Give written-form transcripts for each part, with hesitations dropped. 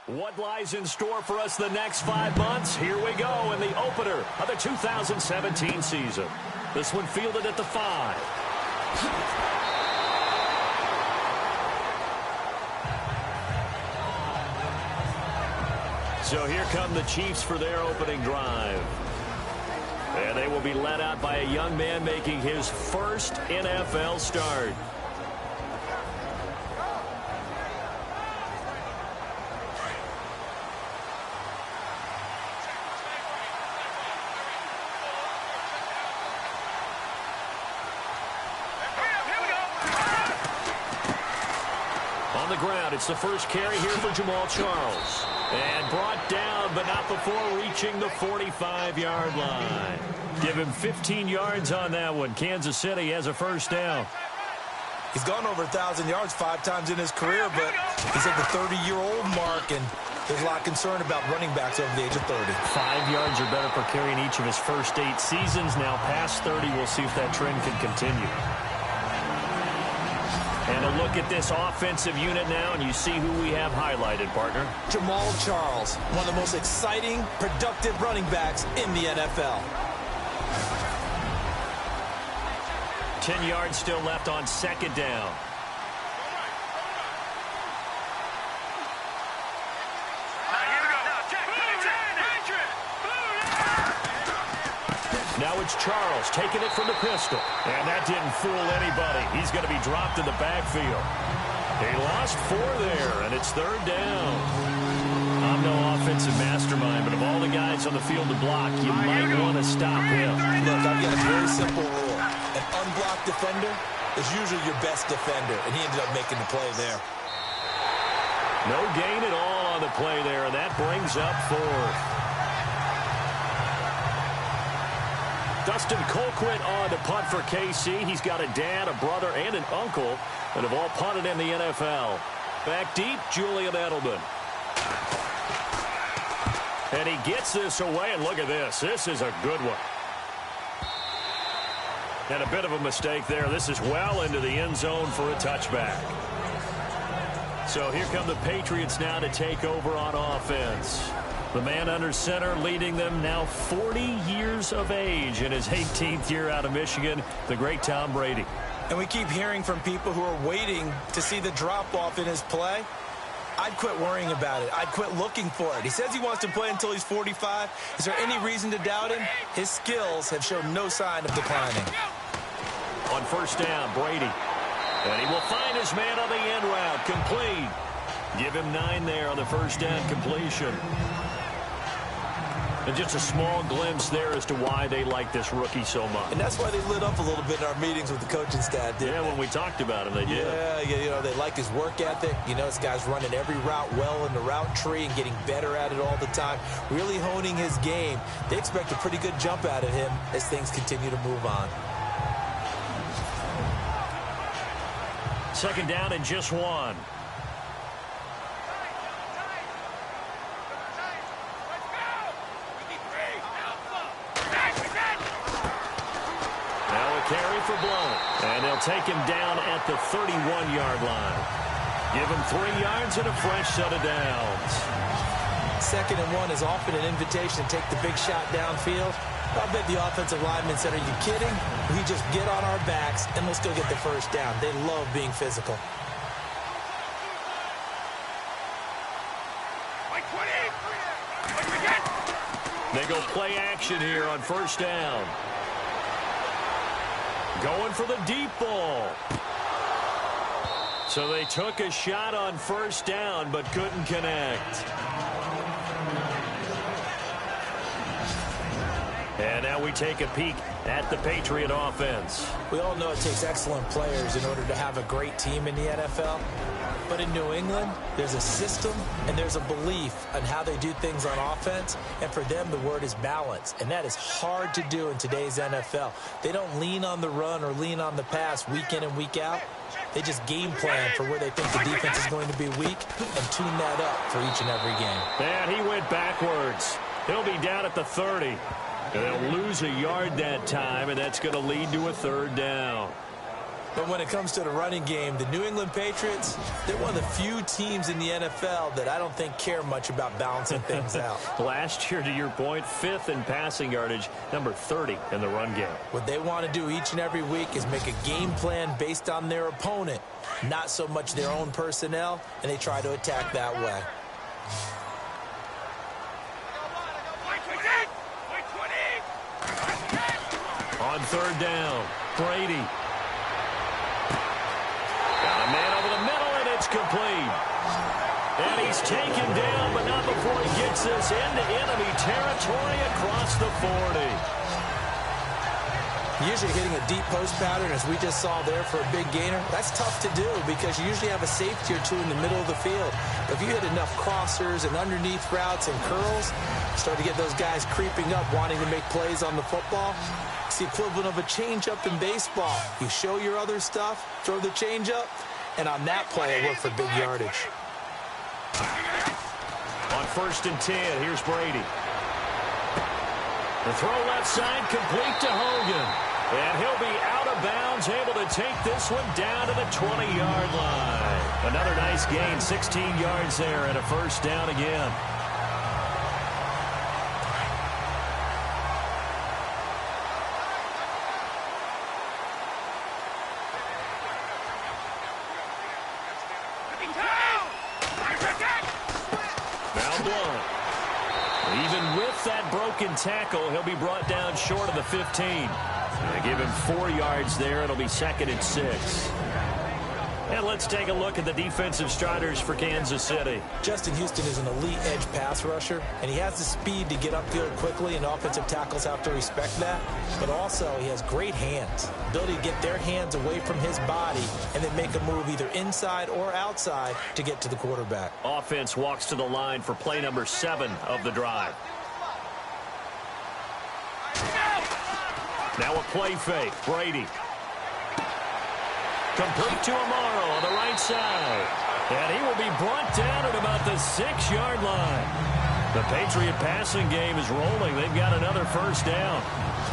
What lies in store for us the next 5 months? Here we go in the opener of the 2017 season. This one fielded at the 5. So here come the Chiefs for their opening drive. And they will be led out by a young man making his first NFL start. On the ground, it's the first carry here for Jamal Charles. And brought down, but not before reaching the 45-yard line. Give him 15 yards on that one. Kansas City has a first down. He's gone over 1,000 yards 5 times in his career, but he's at the 30-year-old mark, and there's a lot of concern about running backs over the age of 30. 5 yards or better per carry in each of his first 8 seasons. Now past 30, we'll see if that trend can continue. And a look at this offensive unit now, and you see who we have highlighted, partner. Jamal Charles, one of the most exciting, productive running backs in the NFL. 10 yards still left on second down. Now it's Charles taking it from the pistol. And that didn't fool anybody. He's going to be dropped in the backfield. He lost 4 there, and it's third down. I'm no offensive mastermind, but of all the guys on the field to block, you might want to stop him. Look, I've got a very simple rule. An unblocked defender is usually your best defender, and he ended up making the play there. No gain at all on the play there, and that brings up 4th. Dustin Colquitt on to punt for KC. He's got a dad, a brother, and an uncle that have all punted in the NFL. Back deep, Julian Edelman. And he gets this away, and look at this. This is a good one. And a bit of a mistake there. This is well into the end zone for a touchback. So here come the Patriots now to take over on offense. The man under center leading them now 40 years of age in his 18th year out of Michigan, the great Tom Brady. And we keep hearing from people who are waiting to see the drop-off in his play. I'd quit worrying about it. I'd quit looking for it. He says he wants to play until he's 45. Is there any reason to doubt him? His skills have shown no sign of declining. On first down, Brady. And he will find his man on the end route, complete. Give him 9 there on the first down completion. And just a small glimpse there as to why they like this rookie so much. And that's why they lit up a little bit in our meetings with the coaching staff, didn't they? When we talked about him, they did. Yeah, you know, they like his work ethic. You know, this guy's running every route well in the route tree and getting better at it all the time, really honing his game. They expect a pretty good jump out of him as things continue to move on. Second down and just 1. Carry for Blount. And they'll take him down at the 31-yard line. Give him 3 yards and a fresh set of downs. 2nd and 1 is often an invitation to take the big shot downfield. I bet the offensive lineman said, are you kidding? We just get on our backs and let's go get the first down. They love being physical. They go play action here on first down. Going for the deep ball. So they took a shot on first down, but couldn't connect. And now we take a peek at the Patriot offense. We all know it takes excellent players in order to have a great team in the NFL. But in New England, there's a system and there's a belief on how they do things on offense. And for them, the word is balance. And that is hard to do in today's NFL. They don't lean on the run or lean on the pass week in and week out. They just game plan for where they think the defense is going to be weak and tune that up for each and every game. And he went backwards. He'll be down at the 30. And they'll lose a yard that time, and that's going to lead to a third down. But when it comes to the running game, the New England Patriots, they're one of the few teams in the NFL that I don't think care much about balancing things out. Last year, to your point, 5th in passing yardage, number 30 in the run game. What they want to do each and every week is make a game plan based on their opponent, not so much their own personnel, and they try to attack that way. On 3rd down, Brady. Got a man over the middle, and it's complete. And he's taken down, but not before he gets this into enemy territory across the 40. Usually hitting a deep post pattern, as we just saw there for a big gainer, that's tough to do because you usually have a safety or two in the middle of the field. But if you hit enough crossers and underneath routes and curls, start to get those guys creeping up, wanting to make plays on the football. It's the equivalent of a changeup in baseball. You show your other stuff, throw the changeup, and on that play, it worked for big yardage. On 1st and 10, here's Brady. The throw left side, complete to Hogan. And he'll be out of bounds, able to take this one down to the 20-yard line. Another nice gain, 16 yards there, and a 1st down again. Even with that broken tackle, he'll be brought down short of the 15. They give him 4 yards there. It'll be 2nd and 6. And let's take a look at the defensive starters for Kansas City. Justin Houston is an elite edge pass rusher, and he has the speed to get upfield quickly, and offensive tackles have to respect that. But also, he has great hands, ability to get their hands away from his body and then make a move either inside or outside to get to the quarterback. Offense walks to the line for play number 7 of the drive. Now a play fake. Brady. Complete to Amaro on the right side. And he will be brought down at about the 6-yard line. The Patriot passing game is rolling. They've got another 1st down.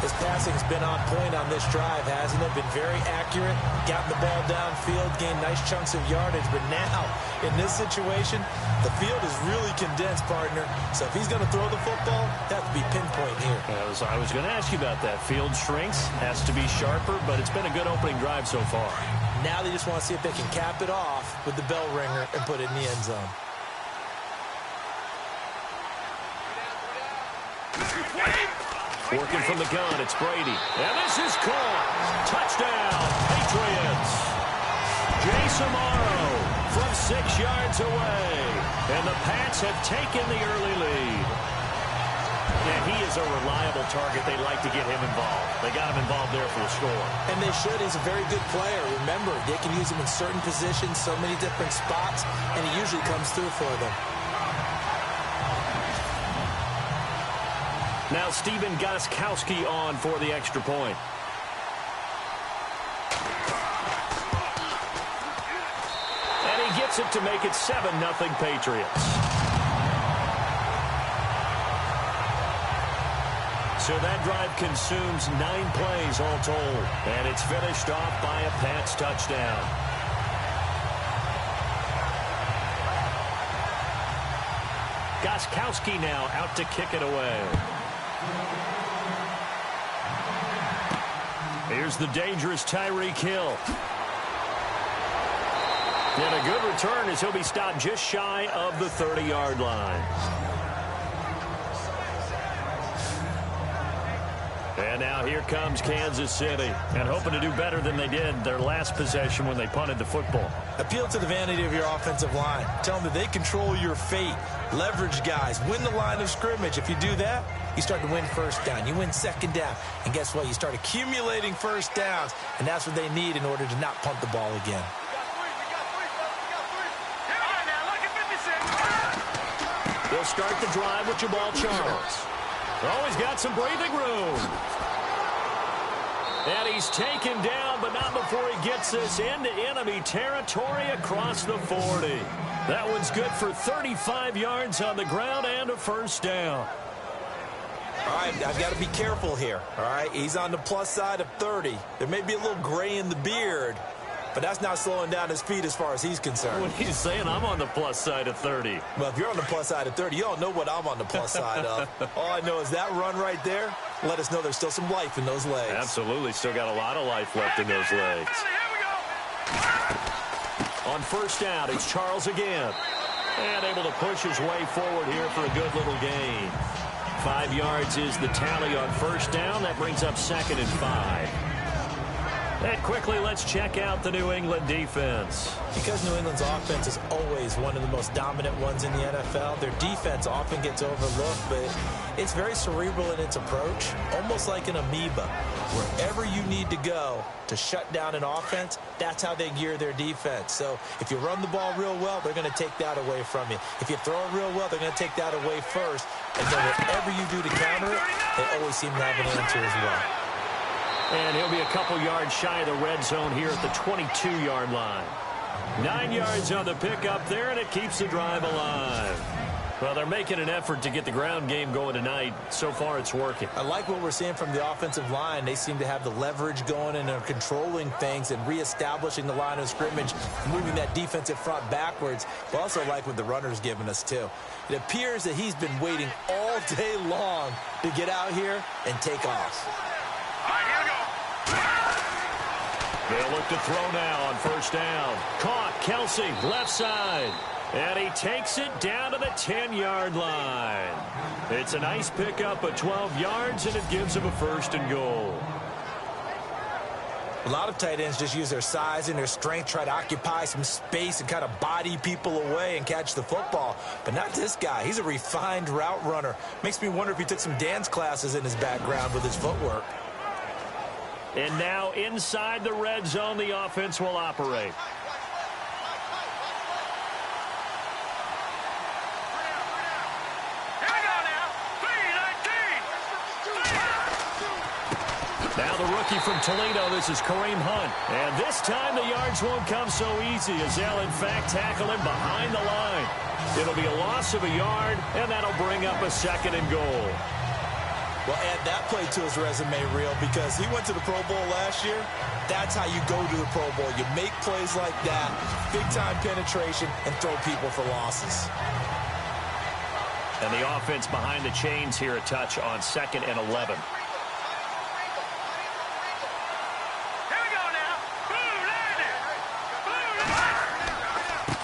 His passing's been on point on this drive, hasn't it? Been very accurate, gotten the ball downfield, gained nice chunks of yardage. But now, in this situation, the field is really condensed, partner. So if he's going to throw the football, that has to be pinpoint here. I was going to ask you about that. Field shrinks, has to be sharper, but it's been a good opening drive so far. Now they just want to see if they can cap it off with the bell ringer and put it in the end zone. Working from the gun, it's Brady. And this is caught. Touchdown, Patriots. Jamal from 6 yards away. And the Pats have taken the early lead. And he is a reliable target. They like to get him involved. They got him involved there for the score. And they should. He's a very good player. Remember, they can use him in certain positions, so many different spots, and he usually comes through for them. Now Stephen Gostkowski on for the extra point. And he gets it to make it 7-0 Patriots. So that drive consumes 9 plays all told. And it's finished off by a Pats touchdown. Gostkowski now out to kick it away. Here's the dangerous Tyreek Hill. And a good return as he'll be stopped just shy of the 30-yard line. And now here comes Kansas City. And hoping to do better than they did their last possession when they punted the football. Appeal to the vanity of your offensive line. Tell them that they control your fate. Leverage guys. Win the line of scrimmage. If you do that, you start to win 1st down. You win 2nd down. And guess what? You start accumulating 1st downs. And that's what they need in order to not punt the ball again. They'll start the drive with Jamal Charles. Oh, he's got some breathing room. And he's taken down, but not before he gets this into enemy territory across the 40. That one's good for 35 yards on the ground and a 1st down. All right, I've got to be careful here, all right? He's on the plus side of 30. There may be a little gray in the beard, but that's not slowing down his feet as far as he's concerned. What he's saying, I'm on the plus side of 30. Well, if you're on the plus side of 30, you don't know what I'm on the plus side of. All I know is that run right there let us know there's still some life in those legs. Absolutely, still got a lot of life left in those legs. On first down, it's Charles again. And able to push his way forward here for a good little gain. 5 yards is the tally on first down. That brings up 2nd and 5. And quickly, let's check out the New England defense. Because New England's offense is always one of the most dominant ones in the NFL, their defense often gets overlooked, but it's very cerebral in its approach, almost like an amoeba. Wherever you need to go to shut down an offense, that's how they gear their defense. So if you run the ball real well, they're going to take that away from you. If you throw it real well, they're going to take that away first. And then whatever you do to counter it, they always seem to have an answer as well. And he'll be a couple yards shy of the red zone here at the 22-yard line. 9 yards on the pickup there, and it keeps the drive alive. Well, they're making an effort to get the ground game going tonight. So far, it's working. I like what we're seeing from the offensive line. They seem to have the leverage going and are controlling things and reestablishing the line of scrimmage, moving that defensive front backwards. But also like what the runner's giving us, too. It appears that he's been waiting all day long to get out here and take off. They'll look to throw now on first down. Caught, Kelsey, left side. And he takes it down to the 10-yard line. It's a nice pickup of 12 yards, and it gives him a 1st and goal. A lot of tight ends just use their size and their strength, try to occupy some space and kind of body people away and catch the football. But not this guy. He's a refined route runner. Makes me wonder if he took some dance classes in his background with his footwork. And now inside the red zone, the offense will operate. Now the rookie from Toledo, this is Kareem Hunt. And this time the yards won't come so easy as they'll in fact tackle him behind the line. It'll be a loss of a yard, and that'll bring up a 2nd and goal. Well, add that play to his resume reel because he went to the Pro Bowl last year. That's how you go to the Pro Bowl. You make plays like that, big-time penetration, and throw people for losses. And the offense behind the chains here a touch on 2nd and 11.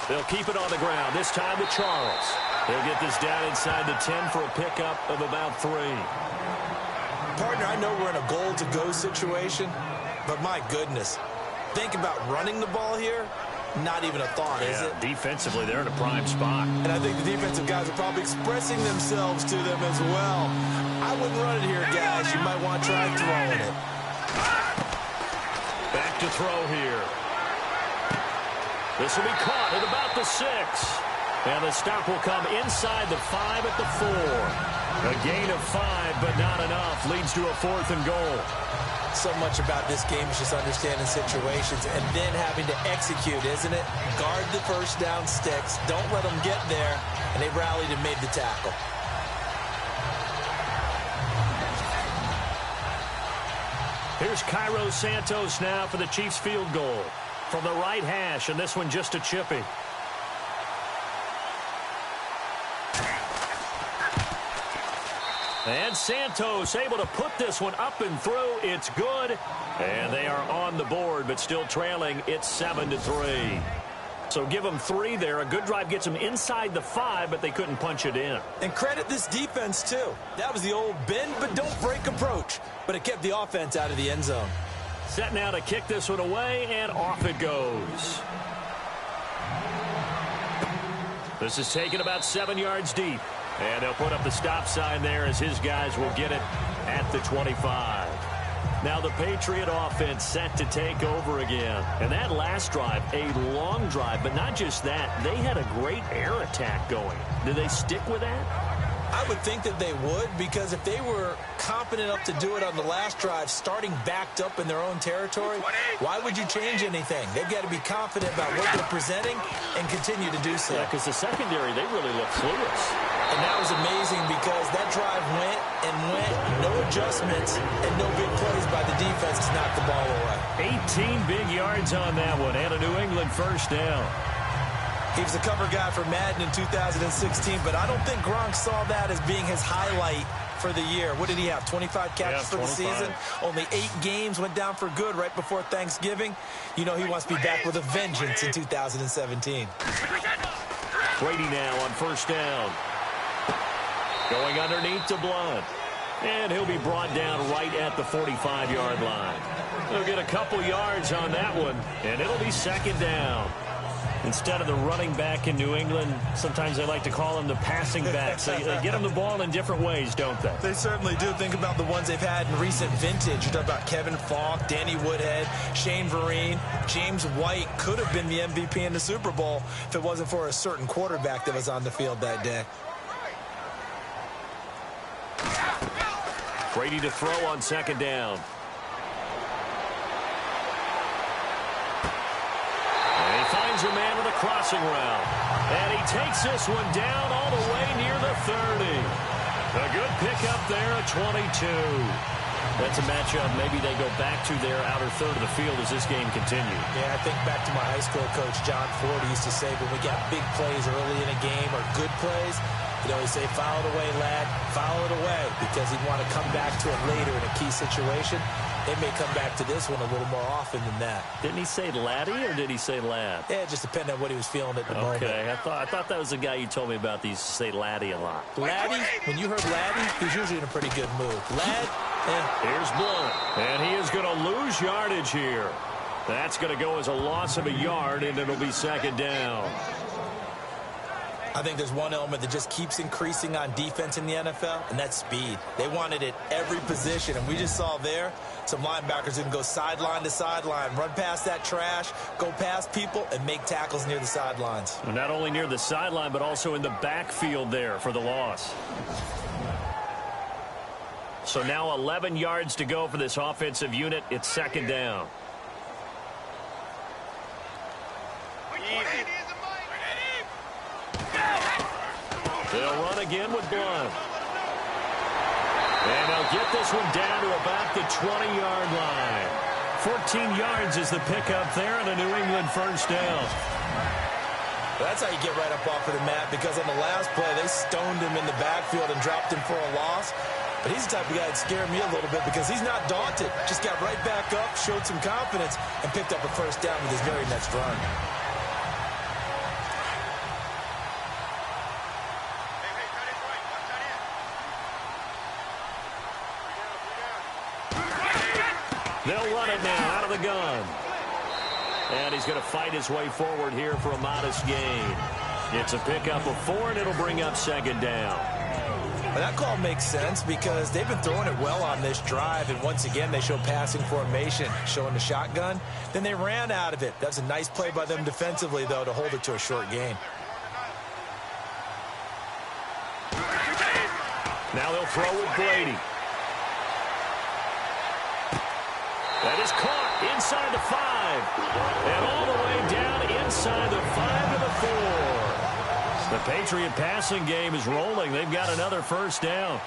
They'll keep it on the ground, this time with Charles. They'll get this down inside the 10 for a pickup of about 3. Partner, I know we're in a goal-to-go situation, but my goodness, think about running the ball here. Not even a thought, is it? Defensively, they're in a prime spot. And I think the defensive guys are probably expressing themselves to them as well. I wouldn't run it here, guys. You might want to try throwing it. Back to throw here. This will be caught at about the 6. And the stop will come inside the 5 at the 4. A gain of 5, but not enough. Leads to a 4th and goal. So much about this game is just understanding situations and then having to execute, isn't it? Guard the first down sticks. Don't let them get there. And they rallied and made the tackle. Here's Cairo Santos now for the Chiefs field goal. From the right hash, and this one just a chippy. And Santos able to put this one up and through. It's good. And they are on the board, but still trailing. It's 7-3. So give them 3 there. A good drive gets them inside the 5, but they couldn't punch it in. And credit this defense, too. That was the old bend but don't break approach. But it kept the offense out of the end zone. Set now to kick this one away, and off it goes. This is taken about 7 yards deep. And they'll put up the stop sign there as his guys will get it at the 25. Now the Patriot offense set to take over again. And that last drive, a long drive, but not just that. They had a great air attack going. Did they stick with that? I would think that they would, because if they were competent enough to do it on the last drive, starting backed up in their own territory, why would you change anything? They've got to be confident about what they're presenting and continue to do so. Yeah, because the secondary, they really look clueless. And that was amazing because that drive went and went, no adjustments, and no big plays by the defense to knock the ball away. 18 big yards on that one, and a New England first down. He was a cover guy for Madden in 2016, but I don't think Gronk saw that as being his highlight for the year. What did he have, 25 catches for the season? Only 8 games, went down for good right before Thanksgiving. You know he wants to be back with a vengeance in 2017. Brady now on first down. Going underneath to Blunt. And he'll be brought down right at the 45-yard line. He'll get a couple yards on that one, and it'll be second down. Instead of the running back in New England, sometimes they like to call them the passing backs. They get them the ball in different ways, don't they? They certainly do. Think about the ones they've had in recent vintage. You talk about Kevin Falk, Danny Woodhead, Shane Vereen. James White could have been the MVP in the Super Bowl if it wasn't for a certain quarterback that was on the field that day. Brady to throw on second down. And he finds a man with a crossing route. And he takes this one down all the way near the 30. A good pickup there at 22. That's a matchup maybe they go back to their outer third of the field as this game continues. Yeah, I think back to my high school coach, John Ford, used to say when we got big plays early in a game or good plays, he'd always say, foul it away, lad, foul it away, because he'd want to come back to it later in a key situation. They may come back to this one a little more often than that. Didn't he say laddie or did he say lad? Yeah, it just depended on what he was feeling at the moment. Okay, I thought that was the guy you told me about that used to say laddie a lot. Laddie, when you heard laddie, he's usually in a pretty good mood. Lad, Here's Blunt, and he is going to lose yardage here. That's going to go as a loss of a yard, and it'll be second down. I think there's one element that just keeps increasing on defense in the NFL, and that's speed. They want it at every position, and we just saw there some linebackers who can go sideline to sideline, run past that trash, go past people, and make tackles near the sidelines. And not only near the sideline, but also in the backfield there for the loss. So now 11 yards to go for this offensive unit. It's second down. They'll run again with Blunt. And they'll get this one down to about the 20-yard line. 14 yards is the pickup there, and a New England first down. That's how you get right up off of the mat, because on the last play, they stoned him in the backfield and dropped him for a loss. But he's the type of guy that scared me a little bit because he's not daunted. Just got right back up, showed some confidence, and picked up a first down with his very next run. They'll run it now out of the gun. And he's going to fight his way forward here for a modest gain. It's a pickup of 4, and it'll bring up second down. Well, that call makes sense because they've been throwing it well on this drive, and once again they show passing formation, showing the shotgun. Then they ran out of it. That's a nice play by them defensively, though, to hold it to a short gain. Now they'll throw with Brady. That is caught inside the 5. And all the way down inside the 5 to the 4. The Patriot passing game is rolling. They've got another first down.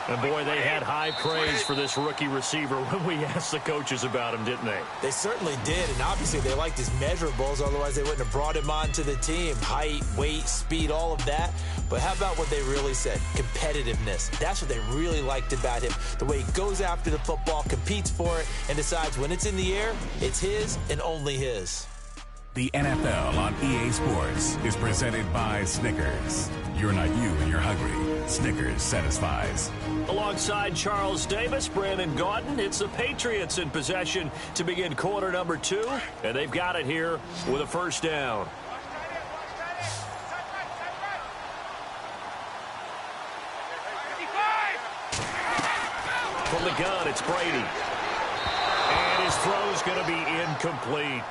And, boy, they had high praise for this rookie receiver when we asked the coaches about him, didn't they? They certainly did, and obviously they liked his measurables. Otherwise, they wouldn't have brought him onto the team. Height, weight, speed, all of that. But how about what they really said? Competitiveness. That's what they really liked about him. The way he goes after the football, competes for it, and decides when it's in the air, it's his and only his. The NFL on EA Sports is presented by Snickers. You're not you when you're hungry. Snickers satisfies. Alongside Charles Davis, Brandon Gaudin, it's the Patriots in possession to begin quarter number 2. And they've got it here with a first down. From the gun, it's Brady. And his throw's going to be incomplete.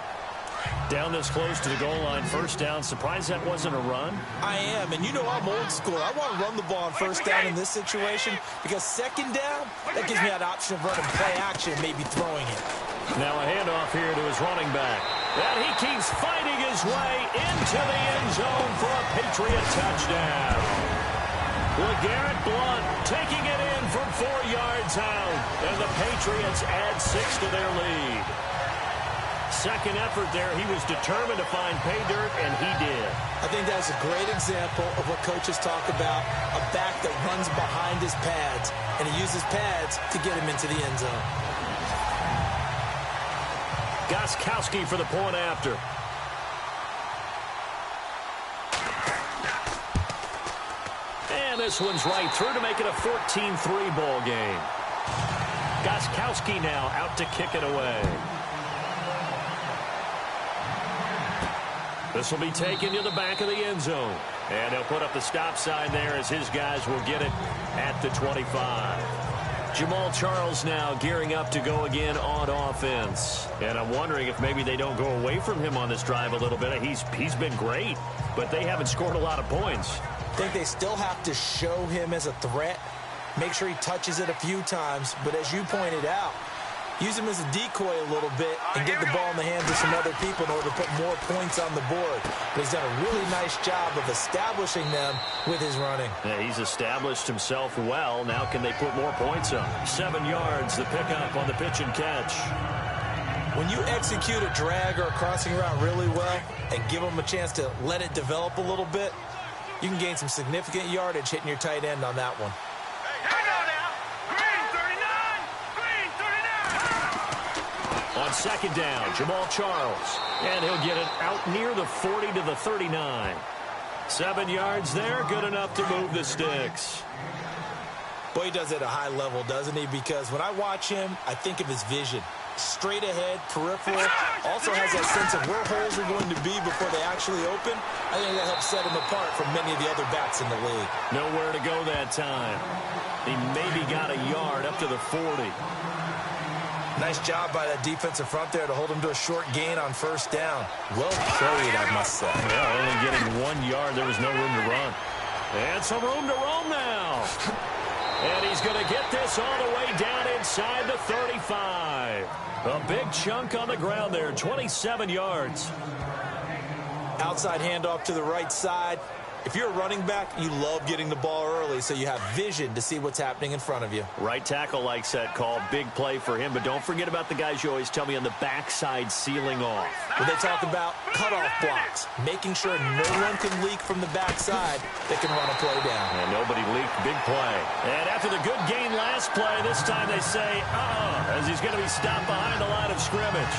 Down this close to the goal line, first down. Surprised that wasn't a run? I am, and you know I'm old school. I want to run the ball on first down in this situation because second down, that gives me that option of running play action, maybe throwing it. Now a handoff here to his running back. And he keeps fighting his way into the end zone for a Patriot touchdown. LeGarrette Blount taking it in from 4 yards out. And the Patriots add 6 to their lead. Second effort there, he was determined to find pay dirt, and he did. I think that's a great example of what coaches talk about, a back that runs behind his pads, and he uses pads to get him into the end zone. Gostkowski for the point after. And this one's right through to make it a 14-3 ball game. Gostkowski now out to kick it away. This will be taken to the back of the end zone. And he'll put up the stop sign there as his guys will get it at the 25. Jamal Charles now gearing up to go again on offense. And I'm wondering if maybe they don't go away from him on this drive a little bit. He's been great, but they haven't scored a lot of points. I think they still have to show him as a threat. Make sure he touches it a few times. But as you pointed out, use him as a decoy a little bit and get the ball in the hands of some other people in order to put more points on the board. But he's done a really nice job of establishing them with his running. Yeah, he's established himself well. Now can they put more points up? 7 yards, the pickup on the pitch and catch. When you execute a drag or a crossing route really well and give them a chance to let it develop a little bit, you can gain some significant yardage hitting your tight end on that one. On second down, Jamal Charles. And he'll get it out near the 40 to the 39. 7 yards there, good enough to move the sticks. Boy, he does it at a high level, doesn't he? Because when I watch him, I think of his vision. Straight ahead, peripheral. Also has that sense of where holes are going to be before they actually open. I think that helps set him apart from many of the other backs in the league. Nowhere to go that time. He maybe got a yard up to the 40. Nice job by that defensive front there to hold him to a short gain on first down. Well played, I must say. Yeah, only getting 1 yard. There was no room to run. And some room to roam now. And he's going to get this all the way down inside the 35. A big chunk on the ground there, 27 yards. Outside handoff to the right side. If you're a running back, you love getting the ball early so you have vision to see what's happening in front of you. Right tackle likes that call. Big play for him. But don't forget about the guys you always tell me on the backside sealing off. When they talk about cutoff blocks, making sure no one can leak from the backside, they can run a play down. And nobody leaked. Big play. And after the good gain last play, this time they say, as he's going to be stopped behind the line of scrimmage.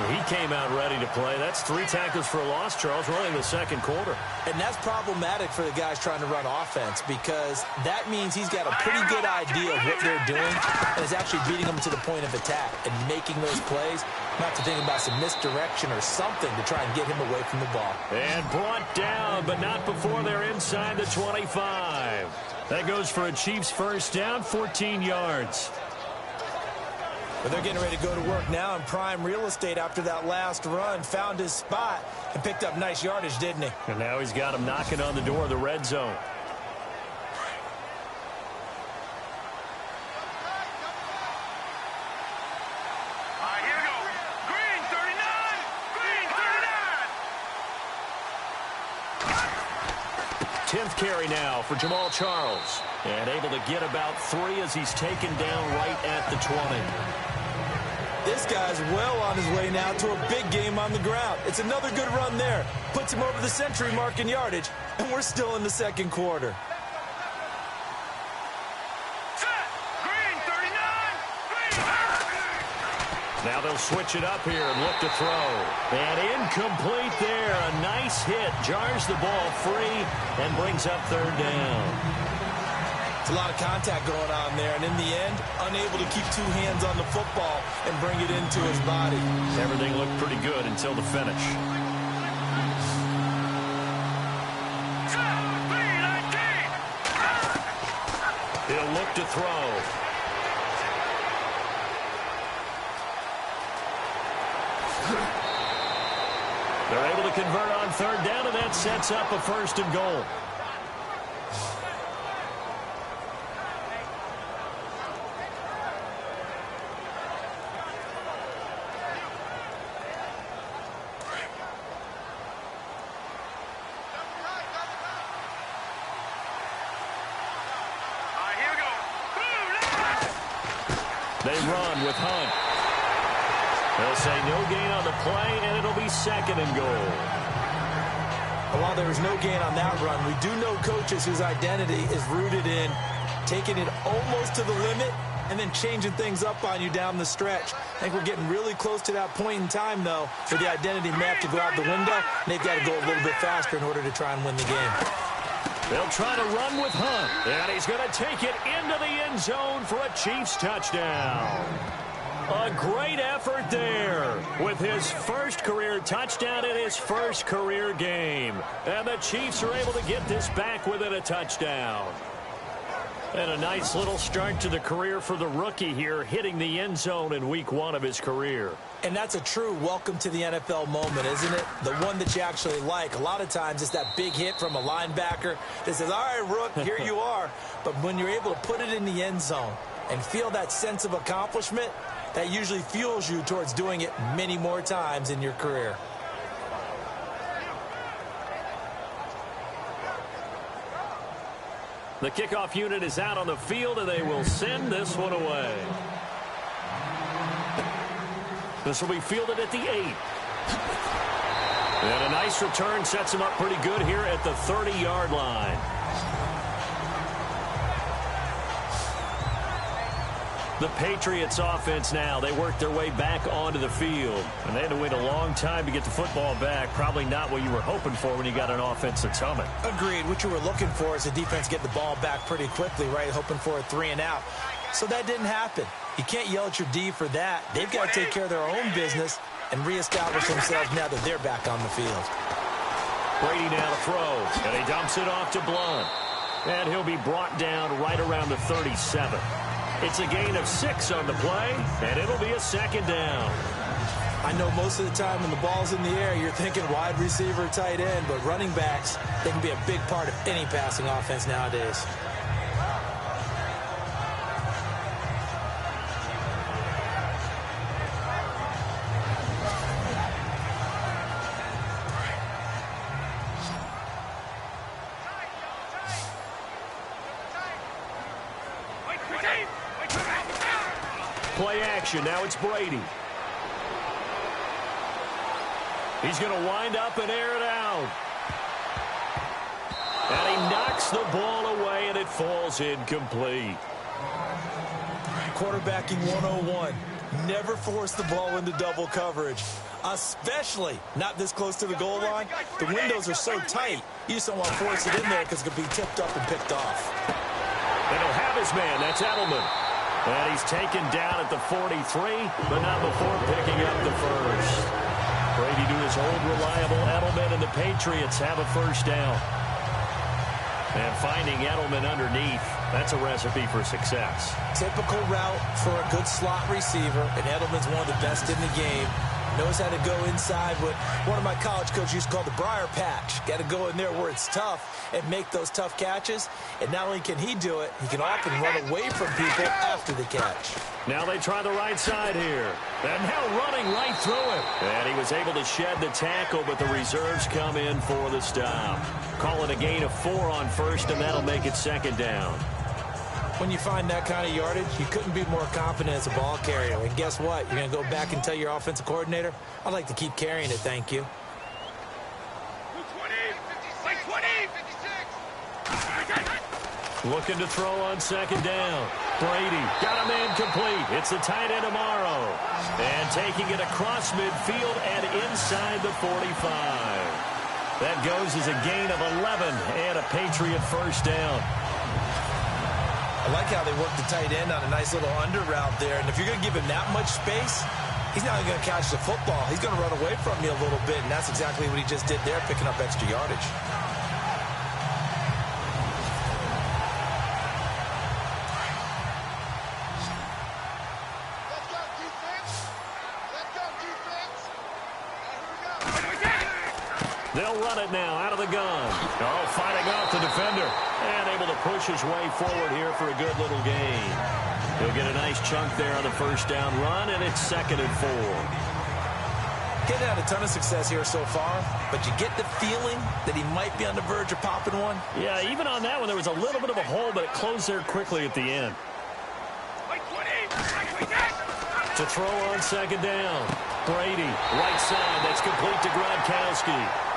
He came out ready to play. That's 3 tackles for a loss, Charles. We're only in the second quarter. And that's problematic for the guys trying to run offense because that means he's got a pretty good idea of what they're doing and is actually beating them to the point of attack and making those plays. Not to think about some misdirection or something to try and get him away from the ball. And brought down, but not before they're inside the 25. That goes for a Chiefs first down, 14 yards. But they're getting ready to go to work now in prime real estate after that last run. Found his spot and picked up nice yardage, didn't he? And now he's got him knocking on the door of the red zone. Here we go. Green 39. Green 39. 10th carry now for Jamal Charles. And able to get about 3 as he's taken down right at the 20. This guy's well on his way now to a big game on the ground. It's another good run there. Puts him over the century mark in yardage, and we're still in the second quarter. Green 39. Green. Now they'll switch it up here and look to throw. And incomplete there. A nice hit. Jars the ball free and brings up third down. A lot of contact going on there, and in the end, unable to keep 2 hands on the football and bring it into his body. Everything looked pretty good until the finish. He'll look to throw. They're able to convert on third down, and that sets up a 1st and goal. They run with Hunt. They'll say no gain on the play, and it'll be 2nd and goal. While there was no gain on that run, we do know coaches whose identity is rooted in taking it almost to the limit and then changing things up on you down the stretch. I think we're getting really close to that point in time, though, for the identity map to go out the window. And they've got to go a little bit faster in order to try and win the game. They'll try to run with Hunt, and he's going to take it into the end zone for a Chiefs touchdown. A great effort there with his first career touchdown in his first career game. And the Chiefs are able to get this back within a touchdown. And a nice little start to the career for the rookie here, hitting the end zone in week 1 of his career. And that's a true welcome to the NFL moment, isn't it? The one that you actually like. A lot of times it's that big hit from a linebacker that says, all right, Rook, here you are. But when you're able to put it in the end zone and feel that sense of accomplishment, that usually fuels you towards doing it many more times in your career. The kickoff unit is out on the field, and they will send this one away. This will be fielded at the 8. And a nice return sets him up pretty good here at the 30-yard line. The Patriots offense now, they work their way back onto the field. And they had to wait a long time to get the football back. Probably not what you were hoping for when you got an offense that's humming. Agreed. What you were looking for is the defense get the ball back pretty quickly, right? Hoping for a 3 and out. So that didn't happen. You can't yell at your D for that. They've got to take care of their own business and reestablish themselves now that they're back on the field. Brady now to throw, and he dumps it off to Blunt. And he'll be brought down right around the 37. It's a gain of 6 on the play, and it'll be a 2nd down. I know most of the time when the ball's in the air, you're thinking wide receiver, tight end, but running backs, they can be a big part of any passing offense nowadays. Play action. Now it's Brady. He's going to wind up and air it out. And he knocks the ball away, and it falls incomplete. Quarterbacking 101. Never force the ball into double coverage, especially not this close to the goal line. The windows are so tight, you just don't want to force it in there because it could be tipped up and picked off. And he'll have his man. That's Edelman. And he's taken down at the 43, but not before picking up the first. Brady to his old reliable Edelman, and the Patriots have a 1st down. And finding Edelman underneath, that's a recipe for success. Typical route for a good slot receiver, and Edelman's one of the best in the game. Knows how to go inside what one of my college coaches used to call the briar patch. Got to go in there where it's tough and make those tough catches. And not only can he do it, he can often run away from people after the catch. Now they try the right side here. And now running right through it. And he was able to shed the tackle, but the reserves come in for the stop. Call it a gain of 4 on 1st, and that'll make it 2nd down. When you find that kind of yardage, you couldn't be more confident as a ball carrier. And guess what? You're going to go back and tell your offensive coordinator, I'd like to keep carrying it, thank you. 56. Looking to throw on 2nd down. Brady got a man complete. It's the tight end Amaro. And taking it across midfield and inside the 45. That goes as a gain of 11 and a Patriot 1st down. I like how they work the tight end on a nice little under route there. And if you're going to give him that much space, he's not going to catch the football. He's going to run away from you a little bit, and that's exactly what he just did there, picking up extra yardage. Let's go, defense. Let's go, defense. Here we go. They'll run it now out of the gun. Oh, fighting off the defender. And able to push his way forward here for a good little gain. He'll get a nice chunk there on the first down run, and it's 2nd and 4. He's had a ton of success here so far, but you get the feeling that he might be on the verge of popping one. Yeah, even on that one, there was a little bit of a hole, but it closed there quickly at the end. To throw on 2nd down. Brady, right side. That's complete to Gronkowski.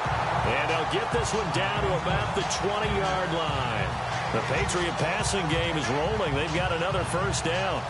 And they'll get this one down to about the 20-yard line. The Patriot passing game is rolling. They've got another first down.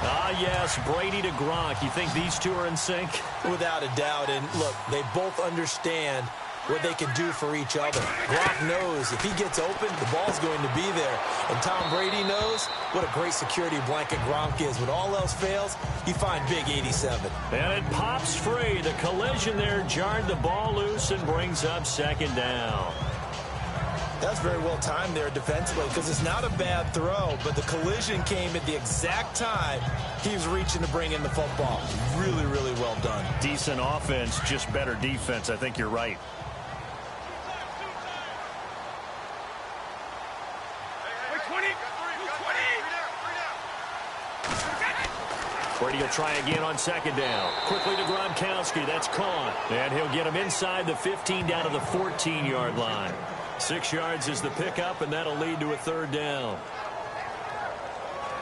Ah, yes, Brady to Gronk. You think these two are in sync? Without a doubt. And look, they both understand what they can do for each other. Gronk knows if he gets open, the ball's going to be there. And Tom Brady knows what a great security blanket Gronk is. When all else fails, you find big 87. And it pops free. The collision there jarred the ball loose and brings up 2nd down. That's very well timed there defensively because it's not a bad throw, but the collision came at the exact time he was reaching to bring in the football. Really, really well done. Decent offense, just better defense. I think you're right. Brady will try again on 2nd down. Quickly to Gronkowski. That's caught. And he'll get him inside the 15 down to the 14-yard line. 6 yards is the pickup, and that'll lead to a 3rd down.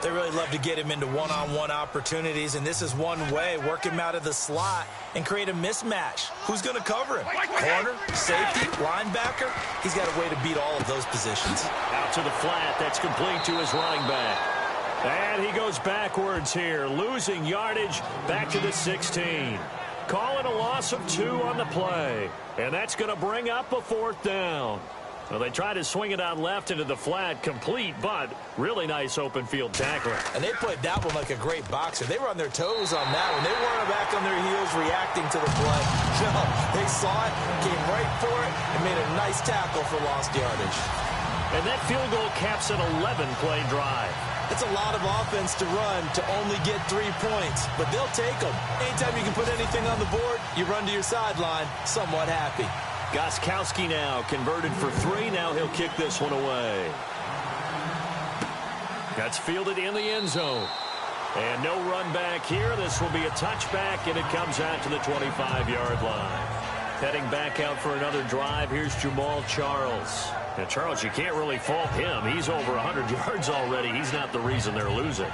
They really love to get him into one-on-one opportunities, and this is one way. Work him out of the slot and create a mismatch. Who's going to cover him? Corner, safety, linebacker? He's got a way to beat all of those positions. Out to the flat. That's complete to his running back. And he goes backwards here, losing yardage back to the 16. Calling a loss of 2 on the play. And that's going to bring up a 4th down. Well, they tried to swing it out left into the flat, complete, but really nice open field tackling. And they played that one like a great boxer. They were on their toes on that one. They weren't back on their heels reacting to the play. No, they saw it, came right for it, and made a nice tackle for lost yardage. And that field goal caps an 11-play drive. It's a lot of offense to run to only get 3 points, but they'll take them. Anytime you can put anything on the board, you run to your sideline somewhat happy. Gronkowski now converted for 3. Now he'll kick this one away. That's fielded in the end zone. And no run back here. This will be a touchback, and it comes out to the 25-yard line. Heading back out for another drive, here's Jamal Charles. Now, Charles, you can't really fault him. He's over 100 yards already. He's not the reason they're losing.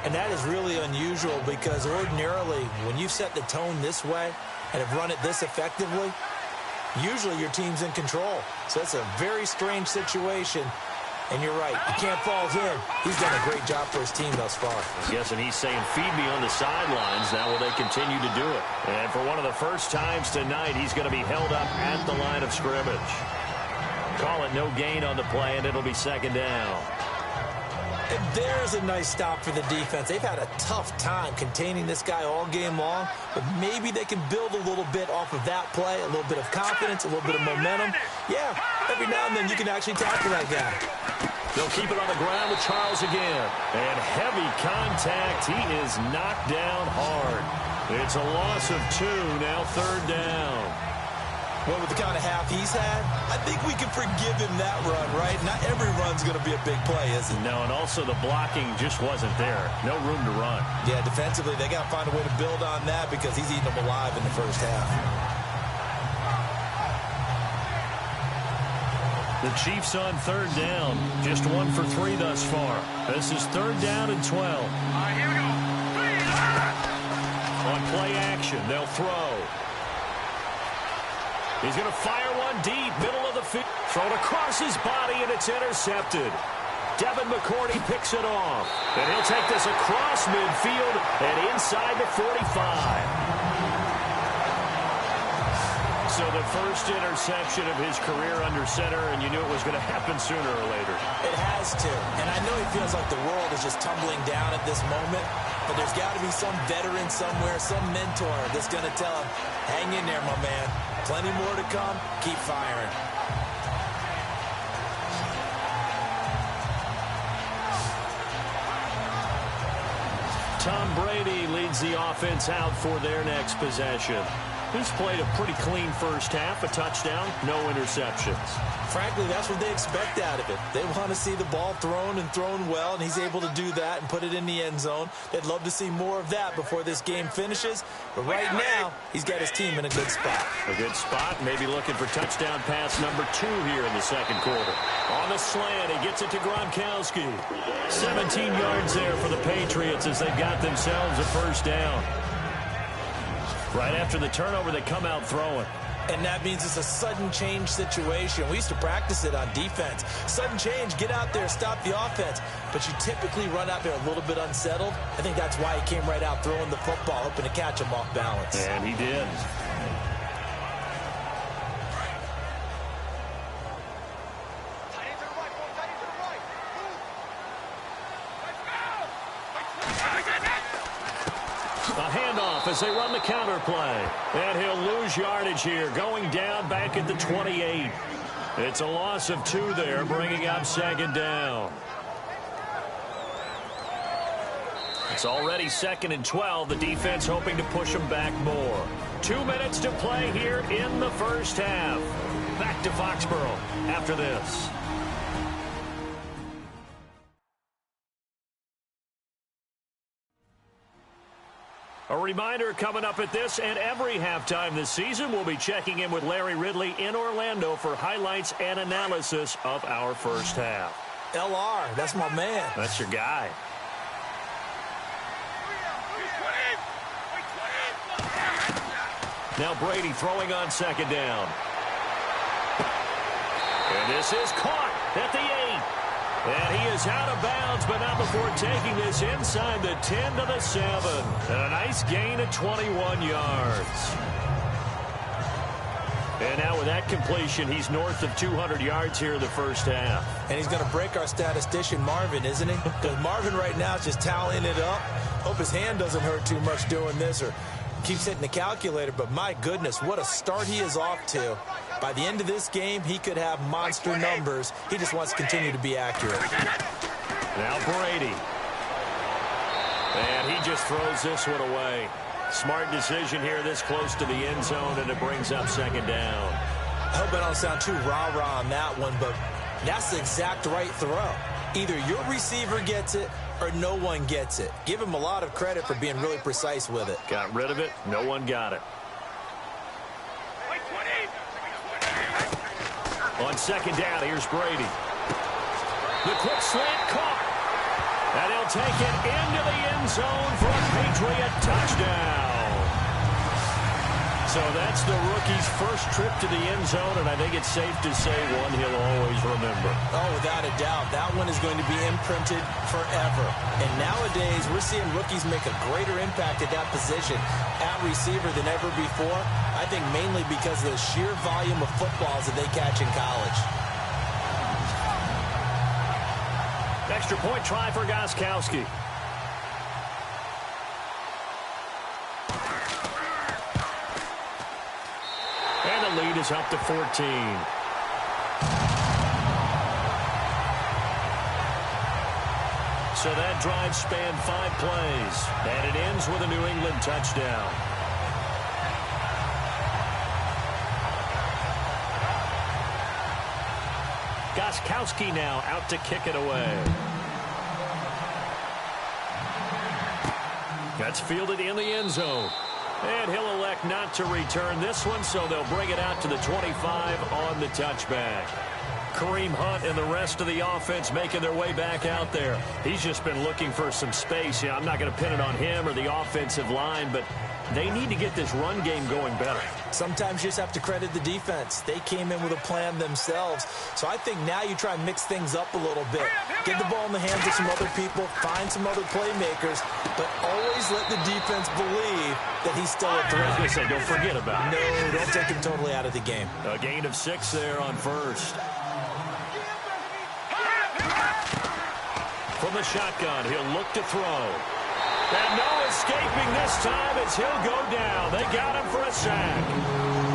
And that is really unusual because ordinarily when you set the tone this way and have run it this effectively, usually your team's in control. So it's a very strange situation. And you're right, you can't fault him. He's done a great job for his team thus far. I'm guessing he's saying, feed me on the sidelines. Now will they continue to do it? And for one of the first times tonight, he's going to be held up at the line of scrimmage. Call it no gain on the play, and it'll be 2nd down. And there's a nice stop for the defense. They've had a tough time containing this guy all game long, but maybe they can build a little bit off of that play, a little bit of confidence, a little bit of momentum. Yeah, every now and then you can actually tackle that guy. They'll keep it on the ground with Charles again. And heavy contact. He is knocked down hard. It's a loss of 2, now 3rd down. Well, with the kind of half he's had, I think we can forgive him that run, right? Not every run's going to be a big play, is it? No, and also the blocking just wasn't there. No room to run. Yeah, defensively, they got to find a way to build on that because he's eating them alive in the first half. The Chiefs on 3rd down. Just 1 for 3 thus far. This is 3rd down and 12. Here we go. On play action, they'll throw. He's going to fire one deep, middle of the field. Thrown across his body, and it's intercepted. Devin McCourty picks it off. And he'll take this across midfield and inside the 45. So the first interception of his career under center, and you knew it was going to happen sooner or later. It has to. And I know he feels like the world is just tumbling down at this moment, but there's got to be some veteran somewhere, some mentor that's going to tell him, hang in there, my man. Plenty more to come. Keep firing. Tom Brady leads the offense out for their next possession. He's played a pretty clean first half, a touchdown, no interceptions. Frankly, that's what they expect out of it. They want to see the ball thrown and thrown well, and he's able to do that and put it in the end zone. They'd love to see more of that before this game finishes. But right now, he's got his team in a good spot. A good spot, maybe looking for touchdown pass number 2 here in the second quarter. On the slant, he gets it to Gronkowski. 17 yards there for the Patriots as they've got themselves a first down. Right after the turnover, they come out throwing. And that means it's a sudden change situation. We used to practice it on defense. Sudden change, get out there, stop the offense. But you typically run out there a little bit unsettled. I think that's why he came right out throwing the football, hoping to catch him off balance. And he did. A handoff as they run the counter play. And he'll lose yardage here, going down back at the 28. It's a loss of 2 there, bringing up second down. It's already 2nd and 12. The defense hoping to push them back more. 2 minutes to play here in the first half. Back to Foxborough after this. A reminder coming up at this and every halftime this season, we'll be checking in with Larry Ridley in Orlando for highlights and analysis of our first half. LR, that's my man. That's your guy. Now Brady throwing on second down. And this is caught at the 8. And he is out of bounds, but not before taking this inside the 10 to the 7. And a nice gain of 21 yards. And now with that completion, he's north of 200 yards here in the first half. And he's going to break our statistician Marvin, isn't he? Because Marvin right now is just tallying it up. Hope his hand doesn't hurt too much doing this or keeps hitting the calculator. But my goodness, what a start he is off to. By the end of this game, he could have monster numbers. He just wants to continue to be accurate. Now Brady. And he just throws this one away. Smart decision here this close to the end zone, and it brings up second down. I hope I don't sound too rah-rah on that one, but that's the exact right throw. Either your receiver gets it or no one gets it. Give him a lot of credit for being really precise with it. Got rid of it. No one got it. On second down, here's Brady. The quick slant caught. And he'll take it into the end zone for a Patriot touchdown. So that's the rookie's first trip to the end zone, and I think it's safe to say one he'll always remember. Oh, without a doubt. That one is going to be imprinted forever. And nowadays, we're seeing rookies make a greater impact at that position at receiver than ever before. I think mainly because of the sheer volume of footballs that they catch in college. Extra point try for Gronkowski. And the lead is up to 14. So that drive spanned 5 plays. And it ends with a New England touchdown. Gronkowski now out to kick it away. That's fielded in the end zone. And he'll elect not to return this one, so they'll bring it out to the 25 on the touchback. Kareem Hunt and the rest of the offense making their way back out there. He's just been looking for some space. Yeah, I'm not going to pin it on him or the offensive line, but they need to get this run game going better. Sometimes you just have to credit the defense. They came in with a plan themselves. So I think now you try and mix things up a little bit. Get the ball in the hands of some other people, find some other playmakers, but always let the defense believe that he's still a threat. I was going to say, don't forget about it. No, don't take him totally out of the game. A gain of 6 there on first. From the shotgun, he'll look to throw. And no escaping this time as he'll go down. They got him for a sack.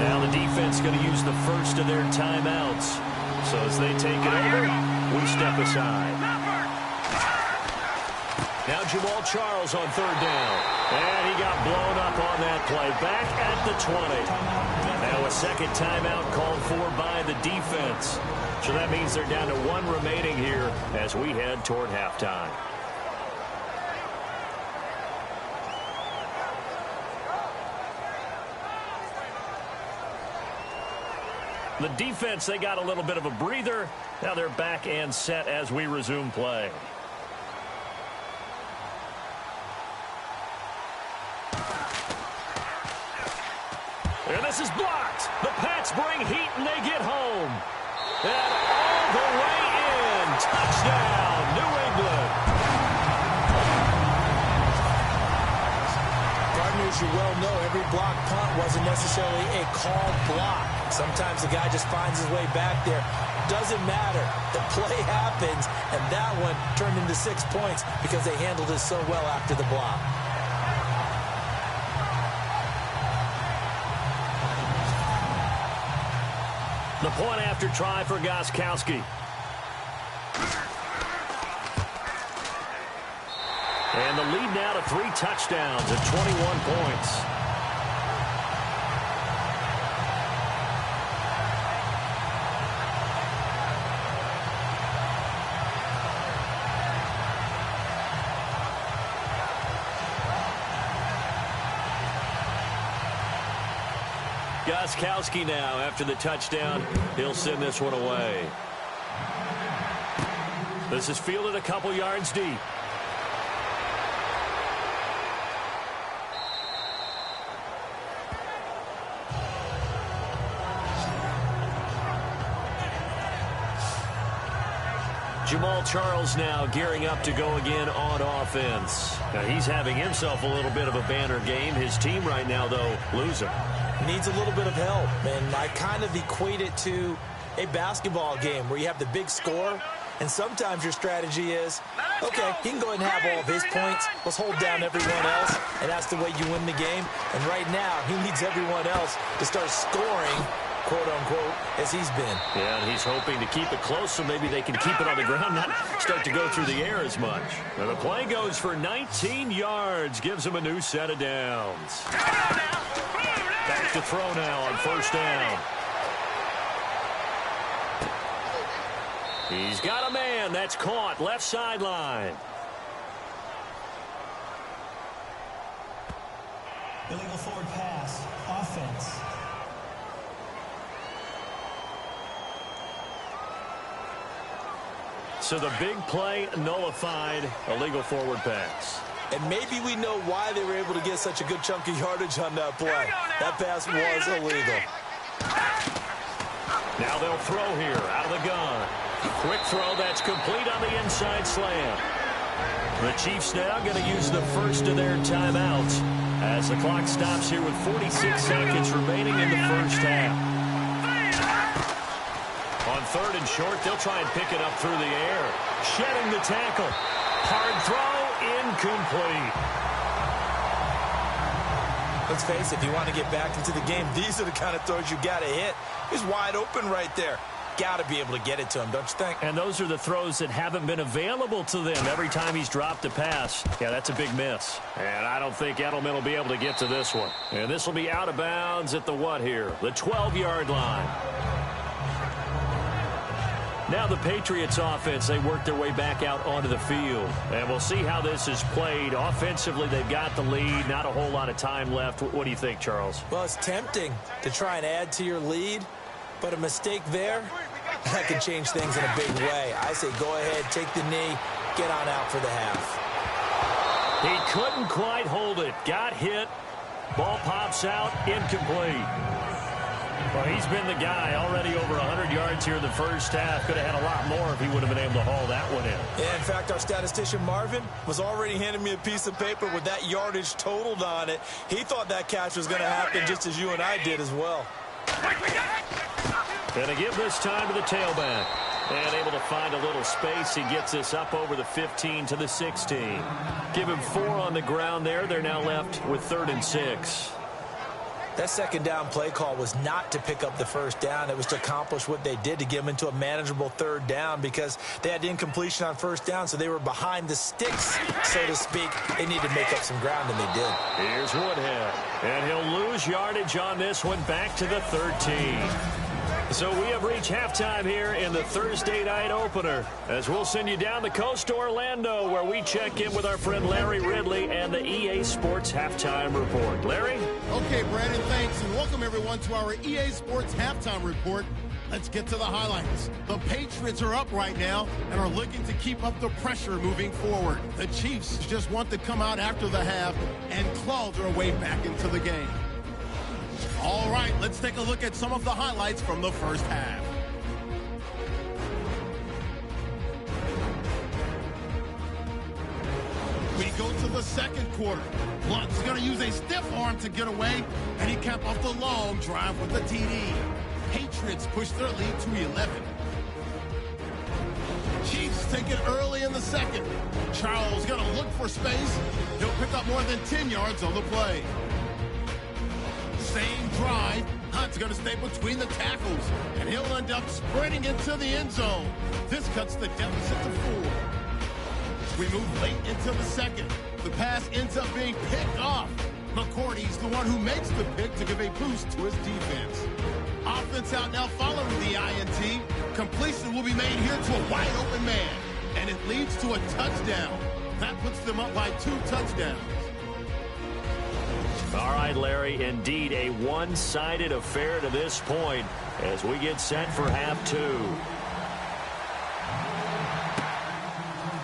Now the defense going to use the first of their timeouts. So as they take it over, we step aside. Now Jamal Charles on third down. And he got blown up on that play. Back at the 20. Now a second timeout called for by the defense. So that means they're down to 1 remaining here as we head toward halftime. The defense, they got a little bit of a breather. Now they're back and set as we resume play. And this is blocked. The Pats bring heat and they get home. And all the way in. Touchdown, New England. Partners, you well know every block punt wasn't necessarily a called block. Sometimes the guy just finds his way back there. Doesn't matter. The play happens, and that one turned into 6 points because they handled it so well after the block. The point after try for Gostkowski. And the lead now to 3 touchdowns at 21 points. Gostkowski now after the touchdown. He'll send this one away. This is fielded a couple yards deep. Jamal Charles now gearing up to go again on offense. Now he's having himself a little bit of a banner game. His team right now, though, losing. Needs a little bit of help, and I kind of equate it to a basketball game where you have the big score, and sometimes your strategy is, okay, he can go ahead and have all of his points. Let's hold down everyone else, and that's the way you win the game. And right now, he needs everyone else to start scoring, quote-unquote, as he's been. Yeah, and he's hoping to keep it close so maybe they can keep it on the ground, not start to go through the air as much. Now the play goes for 19 yards, gives him a new set of downs. Back to throw now on first down. He's got a man. That's caught. Left sideline. Illegal forward pass. Offense. So the big play nullified. Illegal forward pass. And maybe we know why they were able to get such a good chunk of yardage on that play. That pass was illegal. Now they'll throw here out of the gun. Quick throw that's complete on the inside slam. The Chiefs now going to use the first of their timeouts as the clock stops here with 46 seconds remaining in the first half. On third and short, they'll try and pick it up through the air. Shedding the tackle. Hard throw, incomplete. Let's face it, if you want to get back into the game, these are the kind of throws you got to hit. He's wide open right there. Got to be able to get it to him, don't you think? And those are the throws that haven't been available to them every time he's dropped a pass. Yeah, that's a big miss. And I don't think Edelman will be able to get to this one. And this will be out of bounds at the what here? The 12-yard line. Now the Patriots offense, they work their way back out onto the field. And we'll see how this is played. Offensively, they've got the lead. Not a whole lot of time left. What do you think, Charles? Well, it's tempting to try and add to your lead, but a mistake there, that could change things in a big way. I say go ahead, take the knee, get on out for the half. He couldn't quite hold it. Got hit. Ball pops out. Incomplete. Well, he's been the guy already over 100 yards here in the first half. Could have had a lot more if he would have been able to haul that one in. Yeah, in fact, our statistician Marvin was already handing me a piece of paper with that yardage totaled on it. He thought that catch was going to happen just as you and I did as well. Going to give this time to the tailback. And able to find a little space. He gets this up over the 15 to the 16. Give him 4 on the ground there. They're now left with 3rd and 6. That second down play call was not to pick up the first down. It was to accomplish what they did, to get them into a manageable third down, because they had incompletion on first down, so they were behind the sticks, so to speak. They needed to make up some ground, and they did. Here's Woodhead, and he'll lose yardage on this one, back to the 13. So we have reached halftime here in the Thursday night opener, as we'll send you down the coast to Orlando, where we check in with our friend Larry Ridley and the EA Sports Halftime Report. Larry? Okay, Brandon, thanks, and welcome everyone to our EA Sports Halftime Report. Let's get to the highlights. The Patriots are up right now and are looking to keep up the pressure moving forward. The Chiefs just want to come out after the half and claw their way back into the game. All right, let's take a look at some of the highlights from the first half. We go to the second quarter. Blunt's going to use a stiff arm to get away, and he capped off the long drive with the TD. Patriots push their lead to 11. Chiefs take it early in the second. Charles going to look for space. He'll pick up more than 10 yards on the play. Same drive. Hunt's going to stay between the tackles, and he'll end up sprinting into the end zone. This cuts the deficit to 4. We move late into the second. The pass ends up being picked off. McCourty's the one who makes the pick to give a boost to his defense. Offense out now following the INT. Completion will be made here to a wide open man, and it leads to a touchdown. That puts them up by 2 touchdowns. All right, Larry, indeed a one-sided affair to this point as we get set for half 2.